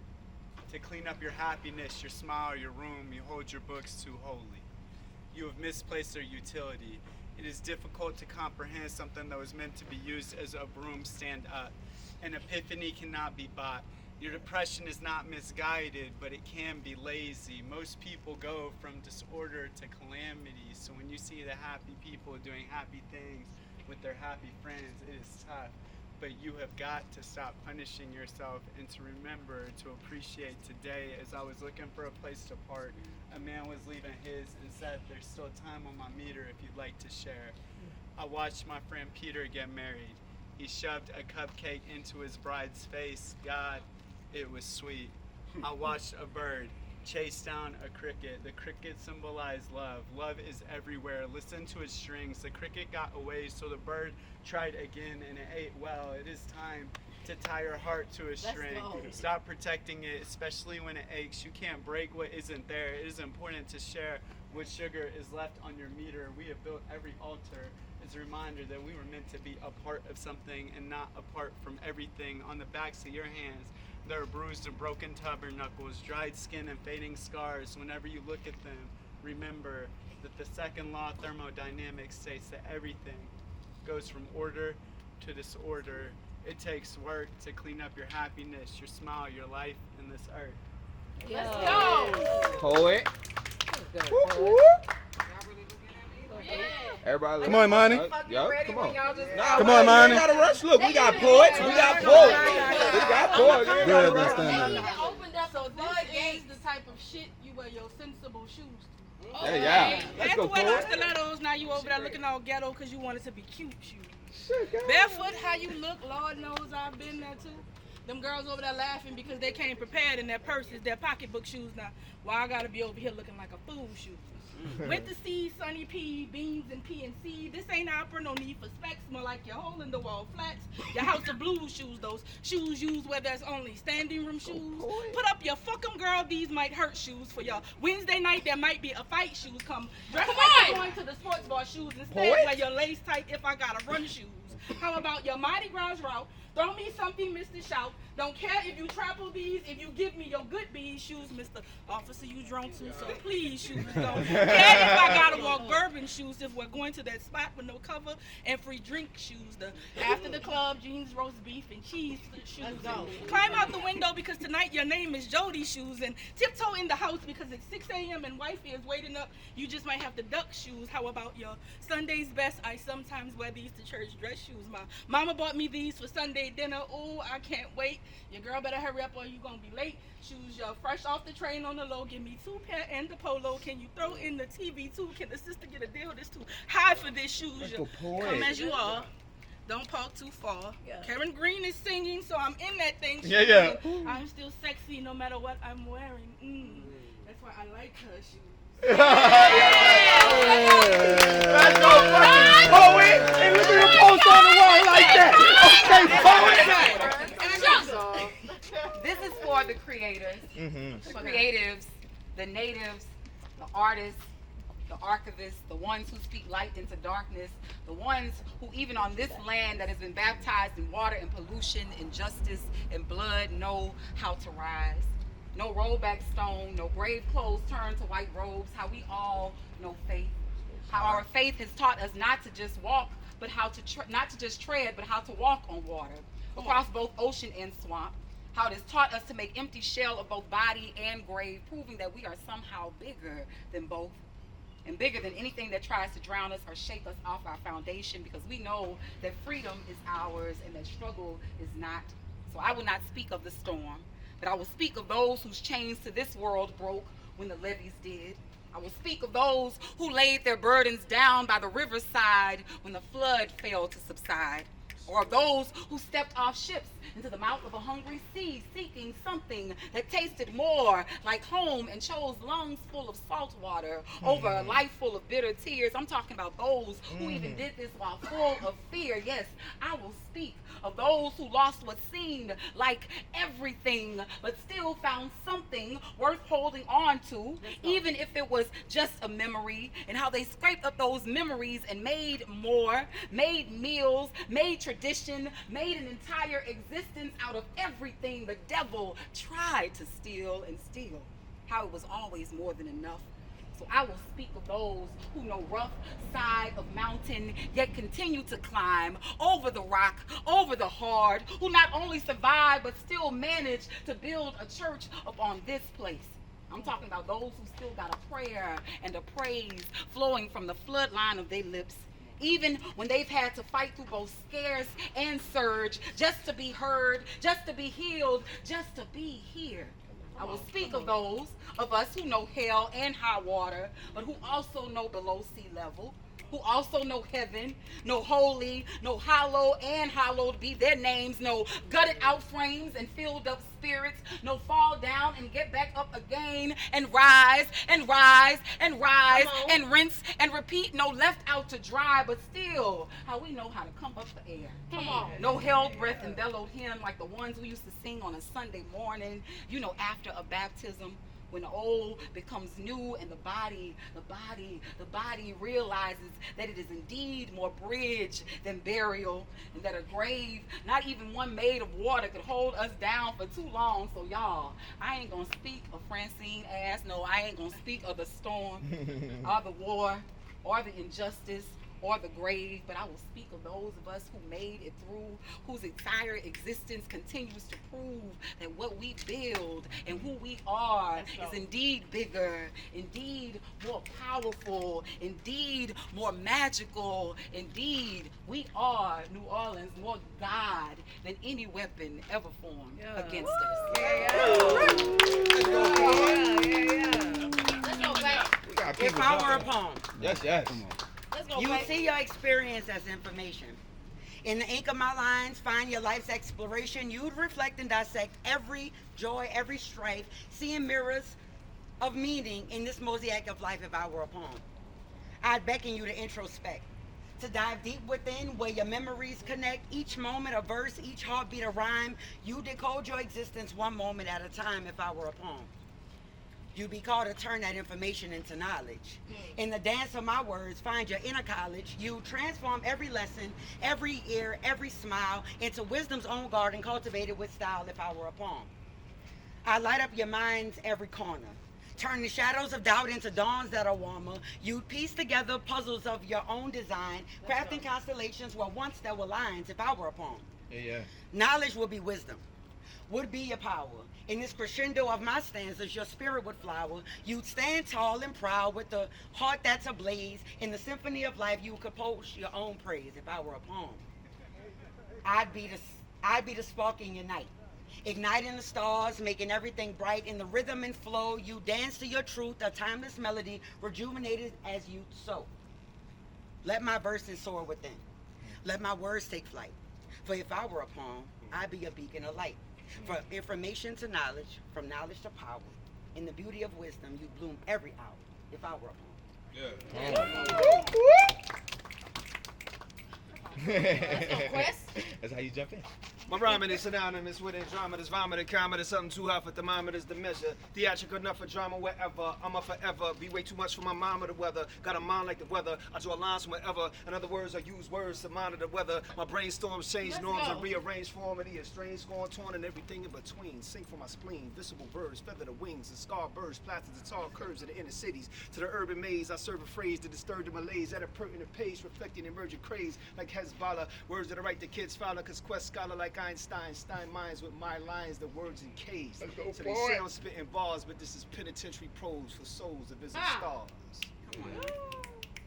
To clean up your happiness, your smile, your room, you hold your books too holy. You have misplaced their utility. It is difficult to comprehend something that was meant to be used as a broom stand up. An epiphany cannot be bought. Your depression is not misguided, but it can be lazy. Most people go from disorder to calamity. So when you see the happy people doing happy things with their happy friends, it is tough. But you have got to stop punishing yourself and to remember to appreciate today. As I was looking for a place to park, a man was leaving his and said, "There's still time on my meter if you'd like to share." I watched my friend Peter get married. He shoved a cupcake into his bride's face. God, it was sweet. I watched a bird chase down a cricket. The cricket symbolized love. Love is everywhere. Listen to its strings. The cricket got away, so the bird tried again and it ate well. It is time to tie your heart to a string. Stop protecting it, especially when it aches. You can't break what isn't there. It is important to share what sugar is left on your meter. We have built every altar as a reminder that we were meant to be a part of something and not apart from everything. On the backs of your hands, there are bruised and broken tabernacles, dried skin and fading scars. Whenever you look at them, remember that the second law of thermodynamics states that everything goes from order to disorder. It takes work to clean up your happiness, your smile, your life in this earth. Let's go! Poet. Everybody, come on, Monty. Yup, come on. Come on, Monty. We gotta rush. Look, we got poets. We got poets. We got poets. Go ahead, let's stand there. So this is the type of shit you wear your sensible shoes to. Yeah. Let's Had go, to wear those poet. stilettos, now you over there looking all ghetto because you wanted to be cute shoes. Barefoot, how you look, Lord knows I've been there too. Them girls over there laughing because they came prepared in their purses, their pocketbook shoes now. Why I gotta be over here looking like a fool shoe? Went to see Sunny P, Beans, and PNC. This ain't opera, no need for specs, more like your hole in the wall flats. Your House of Blues shoes, those shoes used where there's only standing room shoes. Put up your fuck 'em girl, these might hurt shoes. For your Wednesday night, there might be a fight shoes. Come dress like you're going to the sports bar shoes instead wear your lace tight if I gotta run shoes. How about your Mardi Gras route? Throw me something, Mr. Shout. Don't care if you travel these, if you give me your good bees shoes, Mr. Officer, you drunk too, so please shoes. Don't care if I gotta walk bourbon shoes if we're going to that spot with no cover and free drink shoes. The after the club, jeans, roast beef, and cheese shoes. And climb out the window because tonight your name is Jody shoes. And tiptoe in the house because it's 6 a.m. and wifey is waiting up. You just might have to duck shoes. How about your Sunday's best? I sometimes wear these to church dress shoes. My mama bought me these for Sunday dinner. Oh, I can't wait. Your girl better hurry up or you gonna be late. Shoes, you're fresh off the train on the low. Give me 2 pair and the polo. Can you throw in the TV too? Can the sister get a deal? This too high for this shoes. Come as you are. Don't park too far. Yeah. Karen Green is singing, so I'm in that thing. Yeah. I'm still sexy no matter what I'm wearing. That's why I like her shoes. Let's go fucking Poet, and look at the post on the wall like that. Okay, poet. This is for the creators, the creatives, the natives, the artists, the archivists, the ones who speak light into darkness, the ones who even on this land that has been baptized in water and pollution, injustice and blood know how to rise. No rollback stone, no grave clothes turned to white robes, how we all know faith. How our faith has taught us not to just walk, but how to not to just tread, but how to walk on water across both ocean and swamp. How it has taught us to make empty shell of both body and grave, proving that we are somehow bigger than both, and bigger than anything that tries to drown us or shake us off our foundation, because we know that freedom is ours and that struggle is not. So I will not speak of the storm, but I will speak of those whose chains to this world broke when the levees did. I will speak of those who laid their burdens down by the riverside when the flood failed to subside. Or of those who stepped off ships into the mouth of a hungry sea, seeking something that tasted more like home and chose lungs full of salt water over a life full of bitter tears. I'm talking about those who even did this while full of fear. Yes, I will speak of those who lost what seemed like everything, but still found something worth holding on to, even if it was just a memory, and how they scraped up those memories and made more, made meals, made tradition, made an entire existence out of everything the devil tried to steal and steal. How it was always more than enough. So I will speak of those who know rough side of mountain, yet continue to climb over the rock, over the hard, who not only survive, but still manage to build a church upon this place. I'm talking about those who still got a prayer and a praise flowing from the flood line of their lips, even when they've had to fight through both scares and surge, just to be heard, just to be healed, just to be here. I will speak of those of us who know hell and high water, but who also know below sea level, who also know heaven, know holy, know hallowed and hallowed be their names, know gutted out frames and filled up spirits, know fall down and get back up again and rise and rise and rise and rinse and repeat, no left out to dry, but still how we know how to come up the air. Come on. No held breath and bellowed hymn like the ones we used to sing on a Sunday morning, you know, after a baptism. When the old becomes new and the body realizes that it is indeed more bridge than burial, and that a grave, not even one made of water, could hold us down for too long. So y'all, I ain't gonna speak of Francine ass, no, I ain't gonna speak of the storm, or the war, or the injustice, or the grave, but I will speak of those of us who made it through, whose entire existence continues to prove that what we build and who we are is indeed bigger, indeed more powerful, indeed more magical. Indeed, we are New Orleans more God than any weapon ever formed against us. Let's go back. If I were a poem. Yes, yes. You see your experience as information. In the ink of my lines, find your life's exploration. You'd reflect and dissect every joy, every strife, seeing mirrors of meaning in this mosaic of life if I were a poem. I'd beckon you to introspect, to dive deep within where your memories connect. Each moment a verse, each heartbeat a rhyme. You decode your existence one moment at a time if I were a poem. You'd be called to turn that information into knowledge. In the dance of my words, find your inner college. You transform every lesson, every ear, every smile into wisdom's own garden cultivated with style if I were a poem. I light up your mind's every corner. Turn the shadows of doubt into dawns that are warmer. You'd piece together puzzles of your own design, crafting constellations where once there were lines if I were a poem. Yeah. Knowledge would be wisdom, would be your power. In this crescendo of my stanzas, your spirit would flower. You'd stand tall and proud with the heart that's ablaze. In the symphony of life, you would compose your own praise if I were a poem. I'd be the spark in your night, igniting the stars, making everything bright. In the rhythm and flow, you dance to your truth, a timeless melody, rejuvenated as you sow. Let my verses soar within. Let my words take flight. For if I were a poem, I'd be a beacon of light. From information to knowledge, from knowledge to power. In the beauty of wisdom, you bloom every hour if I were a poem. Yeah. That's how you jump in. My rhyming is synonymous with Andromeda's vomit and comet is something too hot for thermometers to measure. Theatrical enough for drama wherever. I'm a forever. Be way too much for my mom or the weather. Got a mind like the weather. I draw lines from wherever. In other words, I use words to monitor the weather. My brainstorms change norms and rearrange formity. A strange scorn torn and everything in between. Sing for my spleen. Visible birds, feather the wings. And scar birds, plaster the tall curves of the inner cities. To the urban maze, I serve a phrase to disturb the malaise at a pertinent pace, reflecting emergent craze like Hezbollah. Words that I write the kids follow, cause quest scholar like Einstein. Stein minds with my lines, the words in case. So they say I'm spitting bars, but this is penitentiary prose for souls that visit stars.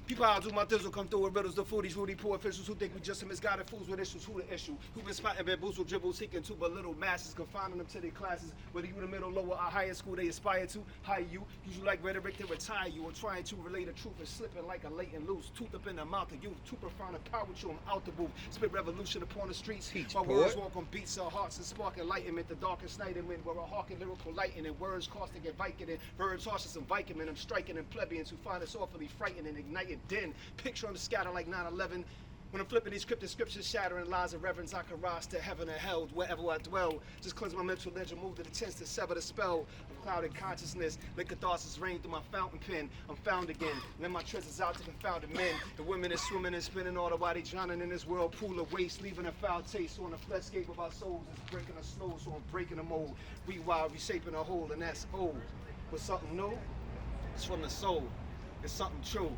People how I do my thizzle, come through with riddles, the foodies, Rudy, poor officials who think we just some misguided fools with issues. Who the issue? Who been spotting bamboozle dribbles, seeking to belittle masses, confining them to their classes. Whether you the middle, lower, or higher school, they aspire to hire you. Use you like rhetoric to retire you, or trying to relate the truth and slipping like a latent loose. Tooth up in the mouth of youth, too profound and power with you, I'm out the booth. Spit revolution upon the streets. My words walk on beats, our hearts and spark enlightenment. The darkest night and wind, where a hawking lyrical lightning. Words caustic and Viking and birds harshest and Viking. I'm striking and plebeians who find us awfully frightened and ignited den. Picture them scattered like 9/11. When I'm flipping these cryptic scriptures, shattering lies of reverence, I can rise to heaven and hell wherever I dwell. Just cleanse my mental ledger, move to the tense to sever the spell of clouded consciousness. Let catharsis rain through my fountain pen. I'm found again. Let my treasures out to confounded men. The women is swimming and spinning all the while they drowning in this whirlpool of waste, leaving a foul taste on the fleshscape of our souls. It's breaking us slow, so I'm breaking the mold. Rewild, reshaping a hole, and that's old. But something new? It's from the soul. It's something true.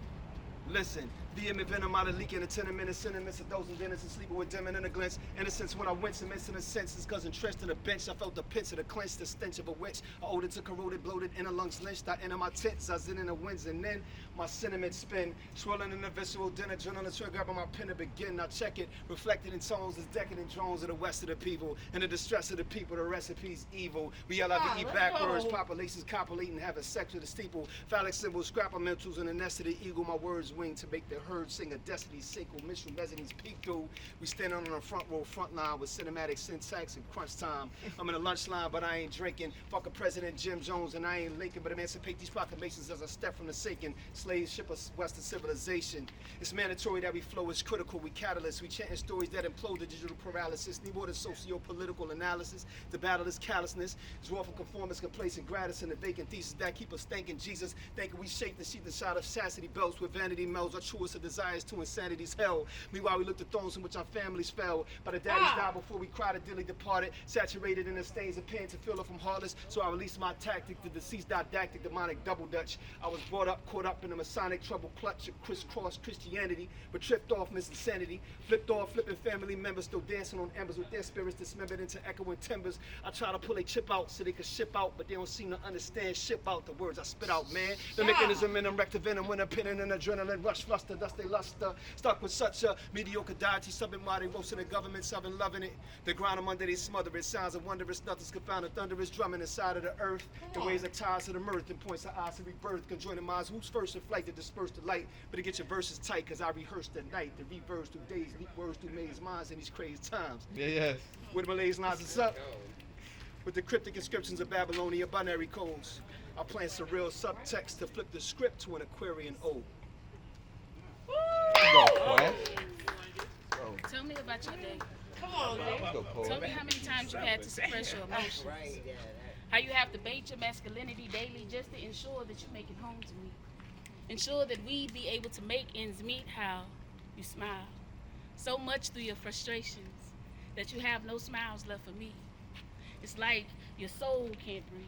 Listen, vehement venom out of leaking the tenement and sentiments of those in dinners and sleeping with demon in a glance. Innocence when I wince amidst in the senses, cause entrenched in the bench, I felt the pinch of the clench, the stench of a witch. I owed it to corroded, bloated, inner lungs lynched. I enter my tents, I was in the winds, and then my sentiment spin, swirling in the visceral dinner, journal the trigger on my pen to begin. I check it, reflected in tones as decadent drones of the west of the people, and the distress of the people, the recipe's evil. We all have to eat backwards, populations copulating, having sex with the steeple, phallic symbols, scrap mentals, and the nest of the eagle. My words wing to make the herd sing a destiny's sacred mission resonance peek through. We stand on the front row, front line with cinematic syntax and crunch time. I'm in a lunch line, but I ain't drinking. Fuck a President Jim Jones, and I ain't Lincoln, but emancipate these proclamations as I step from the sinking. Slaves ship us Western civilization. It's mandatory that we flow, it's critical, we catalysts. We chanting stories that implode the digital paralysis. Need more than socio-political analysis. The battle is callousness. It's raw from conformance, complacent gratis, and the vacant thesis that keep us thanking Jesus. Thinking we shake the sheath and shot of chastity belts with vanity melds. Our truest of desires to insanity's hell. Meanwhile, we look to thrones in which our families fell. But the daddies died before we cried and dearly departed. Saturated in the stains of pain to feel it from heartless. So I released my tactic, the deceased didactic, demonic double dutch. I was brought up, caught up in the Masonic trouble clutch of crisscross Christianity, but tripped off misinsanity. Flipped off, flipping family members, still dancing on embers with their spirits dismembered into echoing timbers. I try to pull a chip out so they can ship out, but they don't seem to understand. Ship out the words I spit out, man. The mechanism in them wrecked the venom when I'm pinning an adrenaline rush, fluster, dust they luster. Stuck with such a mediocre deity, subbing while they roasting the government, subbing loving it. The ground them under they smother it. Sounds of wondrous, nothing's confounded, thunderous drumming inside of the earth. The waves like ties to the mirth and points to eyes to rebirth. Conjoining minds, who's first in flight to disperse the light. But to get your verses tight, cause I rehearsed at night. The reverse through days, leap words through maze minds in these crazy times. Yes. With Malays lines us up. With the cryptic inscriptions of Babylonia binary codes. I plan surreal subtext to flip the script to an Aquarian ode. Tell me about your day. Come on, Tell me how many times you had to suppress your emotions. How you have to bait your masculinity daily just to ensure that you make it home to me. Ensure that we be able to make ends meet. How you smile so much through your frustrations that you have no smiles left for me. It's like your soul can't breathe.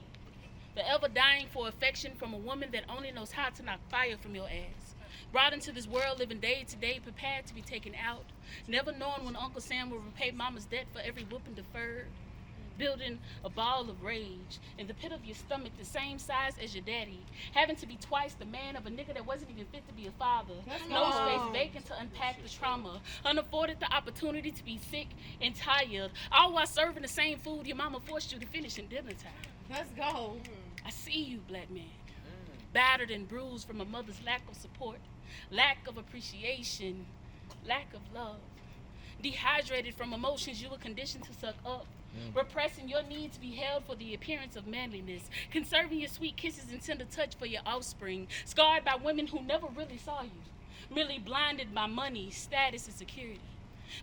Forever dying for affection from a woman that only knows how to knock fire from your ass. Brought into this world living day to day, prepared to be taken out. Never knowing when Uncle Sam will repay mama's debt for every whooping deferred. Building a ball of rage in the pit of your stomach, the same size as your daddy. Having to be twice the man of a nigga that wasn't even fit to be a father. No space vacant to unpack the trauma. Unafforded the opportunity to be sick and tired. All while serving the same food your mama forced you to finish in dinner time. Let's go. I see you, black man. Battered and bruised from a mother's lack of support, lack of appreciation, lack of love. Dehydrated from emotions you were conditioned to suck up. Repressing your need to be held for the appearance of manliness. Conserving your sweet kisses and tender touch for your offspring. Scarred by women who never really saw you. Merely blinded by money, status, and security.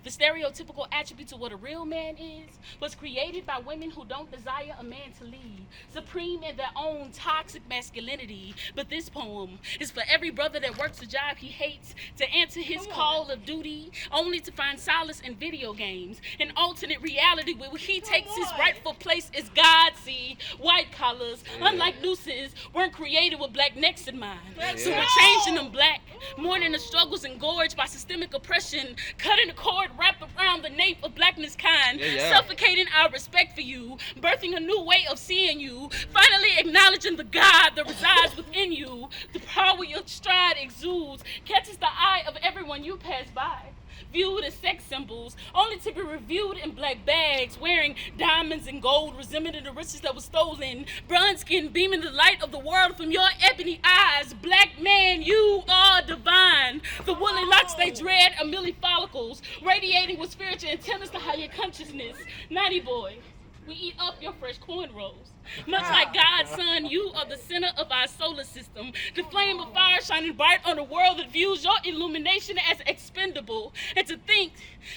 The stereotypical attributes of what a real man is was created by women who don't desire a man to lead, supreme in their own toxic masculinity. But this poem is for every brother that works a job he hates to answer his call of duty, only to find solace in video games, an alternate reality where he takes his rightful place as God. See, white collars, unlike nooses, weren't created with black necks in mind. So we're changing them black, mourning the struggles engorged by systemic oppression, cutting the cord wrapped around the nape of blackness kind, suffocating our respect for you, birthing a new way of seeing you, finally acknowledging the God that resides within you. The power your stride exudes catches the eye of everyone you pass by, viewed as sex symbols, only to be reviewed in black bags, wearing diamonds and gold, resembling the riches that was stolen, bronze skin beaming the light of the world from your ebony eyes. Black man, you are divine. The woolly locks they dread are merely follicles, radiating with spiritual antennas to higher consciousness. Naughty boy, we eat up your fresh cornrows. Much like God's son, you are the center of our solar system, the flame of fire shining bright on a world that views your illumination as expendable. And to think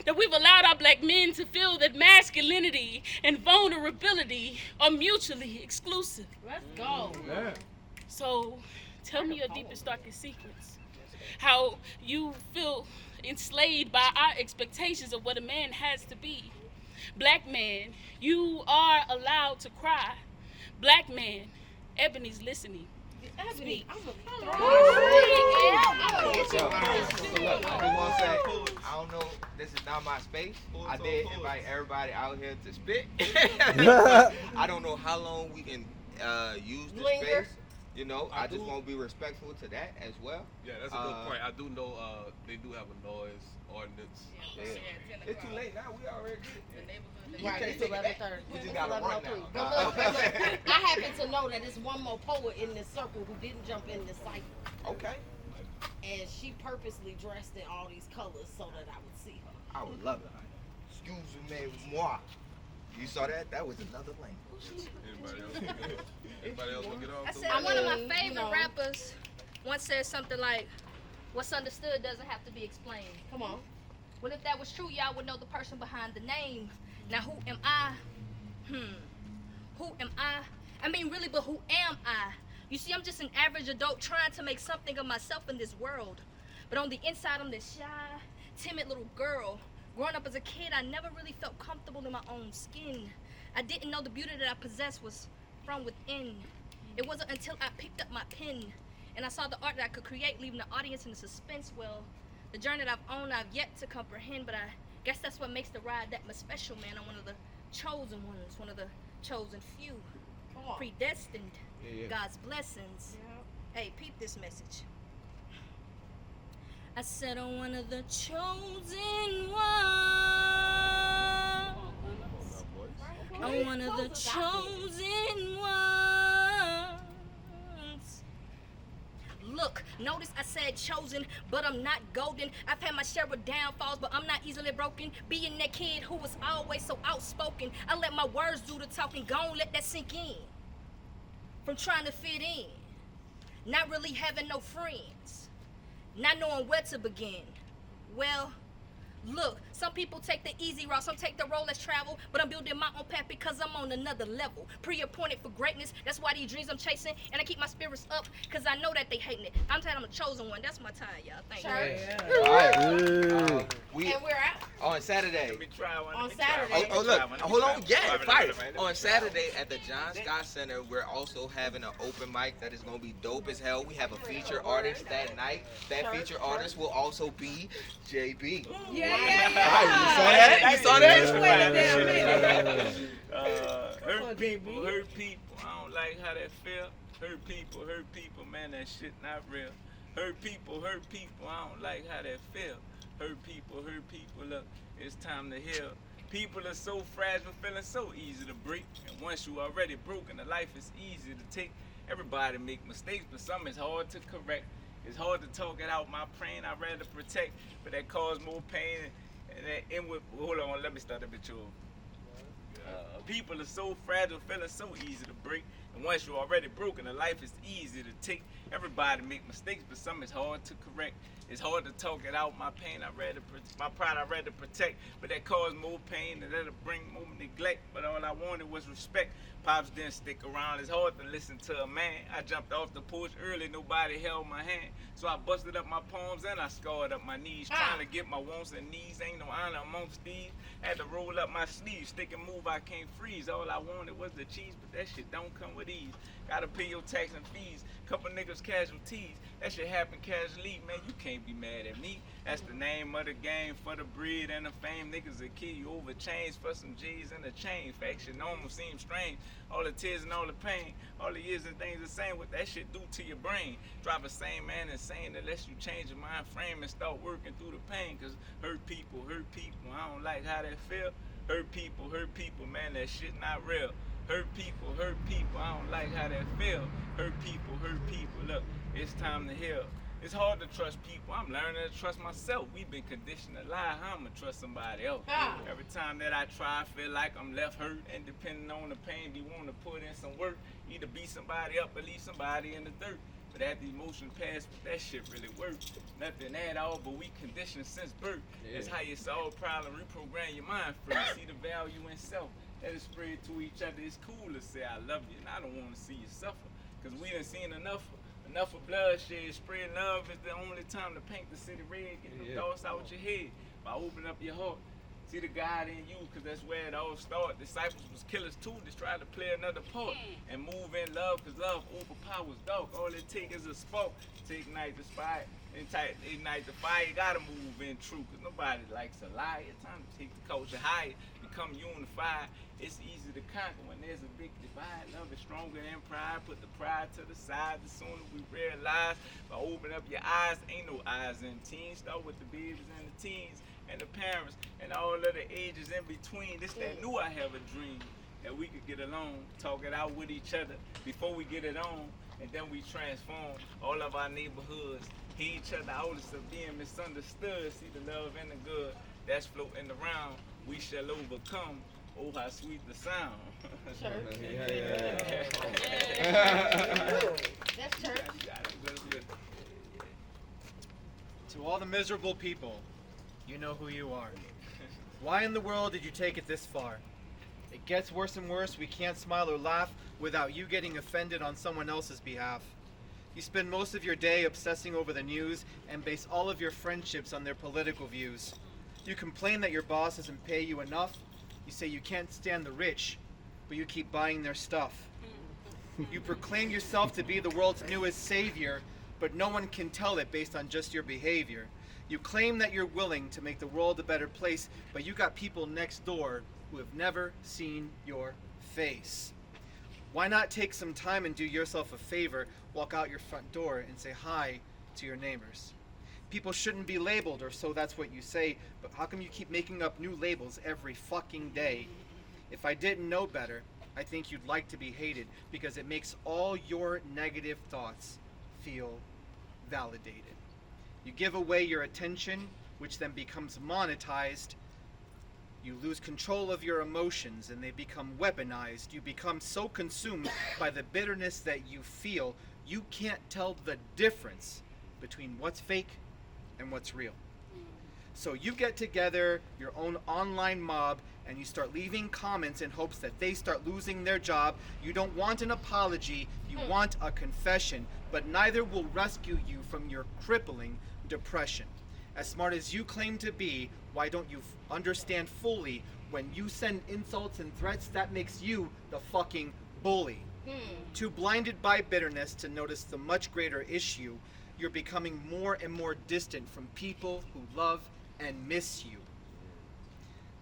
that we've allowed our black men to feel that masculinity and vulnerability are mutually exclusive. Let's go. So tell me your deepest, darkest secrets. How you feel enslaved by our expectations of what a man has to be. Black man, you are allowed to cry. Black man, Ebony's listening. Ebony, I'm a I just want to say, I don't know, this is not my space. I did invite everybody out here to spit. I don't know how long we can use this space. You know, I just want to be respectful to that as well. Yeah, that's a good point. I do know they do have a noise ordinance. It's too late now. We already did it. Right, it's 11:30. We just got to run now. But look, I happen to know that there's one more poet in this circle who didn't jump in the Cypher. Okay. And she purposely dressed in all these colors so that I would see her. I would love it. Excuse-moi. You saw that? That was another language. Anybody else want to get on? I said one of my favorite rappers once said something like, "What's understood doesn't have to be explained." Come on. Well, if that was true, y'all would know the person behind the name. Now, who am I? Who am I? I mean, really, but who am I? You see, I'm just an average adult trying to make something of myself in this world. But on the inside, I'm this shy, timid little girl. Growing up as a kid, I never really felt comfortable in my own skin. I didn't know the beauty that I possessed was from within. It wasn't until I picked up my pen and I saw the art that I could create, leaving the audience in suspense. Well, the journey that I've owned, I've yet to comprehend, but I guess that's what makes the ride that much special, man. I'm one of the chosen ones, one of the chosen few, predestined, God's blessings. Hey, peep this message. I said I'm one of the chosen ones. I'm one of the chosen ones. Look, notice I said chosen, but I'm not golden. I've had my share of downfalls, but I'm not easily broken. Being that kid who was always so outspoken, I let my words do the talking. Go on, let that sink in. From trying to fit in, not really having no friends, not knowing where to begin. Well, look, some people take the easy route, some take the road less traveled, but I'm building my own path because I'm on another level. Pre-appointed for greatness, that's why these dreams I'm chasing, and I keep my spirits up because I know that they hating it. I'm telling I'm a chosen one. That's my time, y'all. Thank you. All right. And we're out. On Saturday. Let me try one. On Saturday. Oh, look. Hold on. Yeah, fire. On Saturday at the John Scott Center, we're also having an open mic that is going to be dope as hell. We have a feature artist that night. That feature artist will also be JB. You saw that? Hurt people. I don't like how that feel. Hurt people, man, that shit not real. Hurt people, I don't like how that feel. Hurt people, look, it's time to heal. People are so fragile, feeling so easy to break. And once you already broken, the life is easy to take. Everybody make mistakes, but some is hard to correct. It's hard to talk it out, my pain I'd rather protect, but that cause more pain. And that inward, hold on, let me start a bit over. People are so fragile, feeling so easy to break. And once you're already broken, the life is easy to take. Everybody make mistakes, but some is hard to correct. It's hard to talk it out. My pain, my pride, I rather protect, but that caused more pain and that'll bring more neglect. But all I wanted was respect. Pops didn't stick around. It's hard to listen to a man. I jumped off the porch early. Nobody held my hand, so I busted up my palms and I scarred up my knees, trying to get my wants and needs. Ain't no honor amongst these. Had to roll up my sleeves, stick and move. I can't freeze. All I wanted was the cheese, but that shit don't come with ease. Gotta pay your tax and fees. Couple niggas casualties. That shit happen casually, man. You can't be mad at me. That's the name of the game. For the breed and the fame, niggas will kill you over chains for some G's and a chain. Facts shit normal seems strange. All the tears and all the pain, all the years and things the same. What that shit do to your brain? Drive the same man insane unless you change your mind frame and start working through the pain. Cause hurt people, I don't like how that feel. Hurt people, man, that shit not real. Hurt people, I don't like how that feel. Hurt people, look, it's time to heal. It's hard to trust people. I'm learning to trust myself. We've been conditioned to lie. How I'ma trust somebody else? Every time that I try, I feel like I'm left hurt. And depending on the pain, you want to put in some work. Either beat somebody up or leave somebody in the dirt. But after emotion pass, that shit really works. Nothing at all, but we conditioned since birth. That's how you solve problem, reprogram your mind first. See the value in self. Let it spread to each other. It's cool to say I love you, and I don't want to see you suffer. Cause we done seen enough of bloodshed. Spread love is the only time to paint the city red. Get the thoughts out your head by opening up your heart. See the God in you, cause that's where it all started. Disciples was killers too, just try to play another part. And move in love, cause love overpowers dark. All it take is a spark to ignite the spot. Ignite the fire, you gotta move in truth, cause nobody likes a lie. It's time to take the culture higher, become unified. It's easy to conquer when there's a big divide. Love is stronger than pride. Put the pride to the side. The sooner we realize, by opening up your eyes, ain't no eyes in teens. Start with the babies and the teens and the parents and all of the ages in between. This that knew I have a dream that we could get along, talk it out with each other before we get it on, and then we transform all of our neighborhoods. Hear each other out of being misunderstood. See the love and the good that's floating around. We shall overcome. Oh, how sweet the sound. That's church. To all the miserable people, you know who you are. Why in the world did you take it this far? It gets worse and worse. We can't smile or laugh without you getting offended on someone else's behalf. You spend most of your day obsessing over the news and base all of your friendships on their political views. You complain that your boss doesn't pay you enough. You say you can't stand the rich, but you keep buying their stuff. You proclaim yourself to be the world's newest savior, but no one can tell it based on just your behavior. You claim that you're willing to make the world a better place, but you got people next door who have never seen your face. Why not take some time and do yourself a favor, walk out your front door and say hi to your neighbors? People shouldn't be labeled, or so that's what you say, but how come you keep making up new labels every fucking day? If I didn't know better, I think you'd like to be hated because it makes all your negative thoughts feel validated. You give away your attention, which then becomes monetized. You lose control of your emotions and they become weaponized. You become so consumed by the bitterness that you feel, you can't tell the difference between what's fake and what's real. So you get together your own online mob and you start leaving comments in hopes that they start losing their job. You don't want an apology, you want a confession, but neither will rescue you from your crippling depression. As smart as you claim to be, why don't you understand fully when you send insults and threats, that makes you the fucking bully. Too blinded by bitterness to notice the much greater issue, you're becoming more and more distant from people who love and miss you.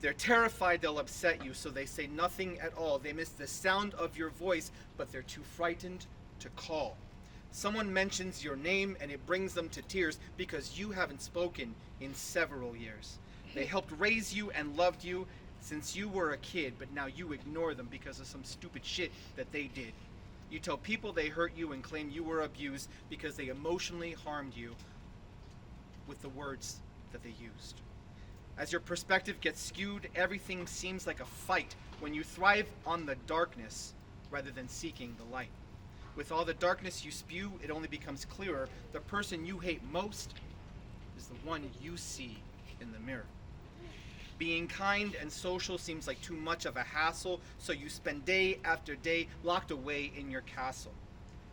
They're terrified they'll upset you, so they say nothing at all. They miss the sound of your voice, but they're too frightened to call. Someone mentions your name and it brings them to tears because you haven't spoken in several years. They helped raise you and loved you since you were a kid, but now you ignore them because of some stupid shit that they did. You tell people they hurt you and claim you were abused because they emotionally harmed you with the words that they used. As your perspective gets skewed, everything seems like a fight. When you thrive on the darkness, rather than seeking the light. With all the darkness you spew, it only becomes clearer. The person you hate most is the one you see in the mirror. Being kind and social seems like too much of a hassle, so you spend day after day locked away in your castle.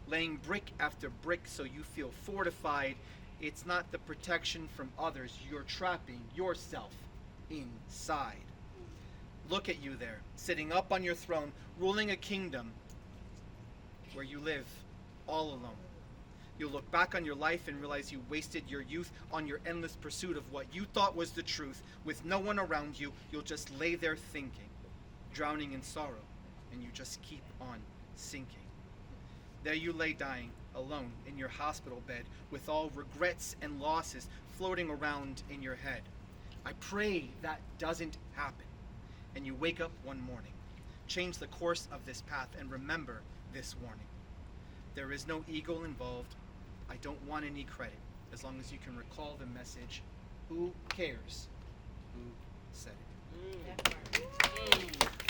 Laying brick after brick so you feel fortified. It's not the protection from others, you're trapping yourself inside. Look at you there, sitting up on your throne, ruling a kingdom where you live all alone. You'll look back on your life and realize you wasted your youth on your endless pursuit of what you thought was the truth. With no one around you, you'll just lay there thinking, drowning in sorrow, and you just keep on sinking. There you lay dying, alone in your hospital bed, with all regrets and losses floating around in your head. I pray that doesn't happen. And you wake up one morning, change the course of this path, and remember this warning. There is no ego involved. I don't want any credit, as long as you can recall the message. Who cares who said it?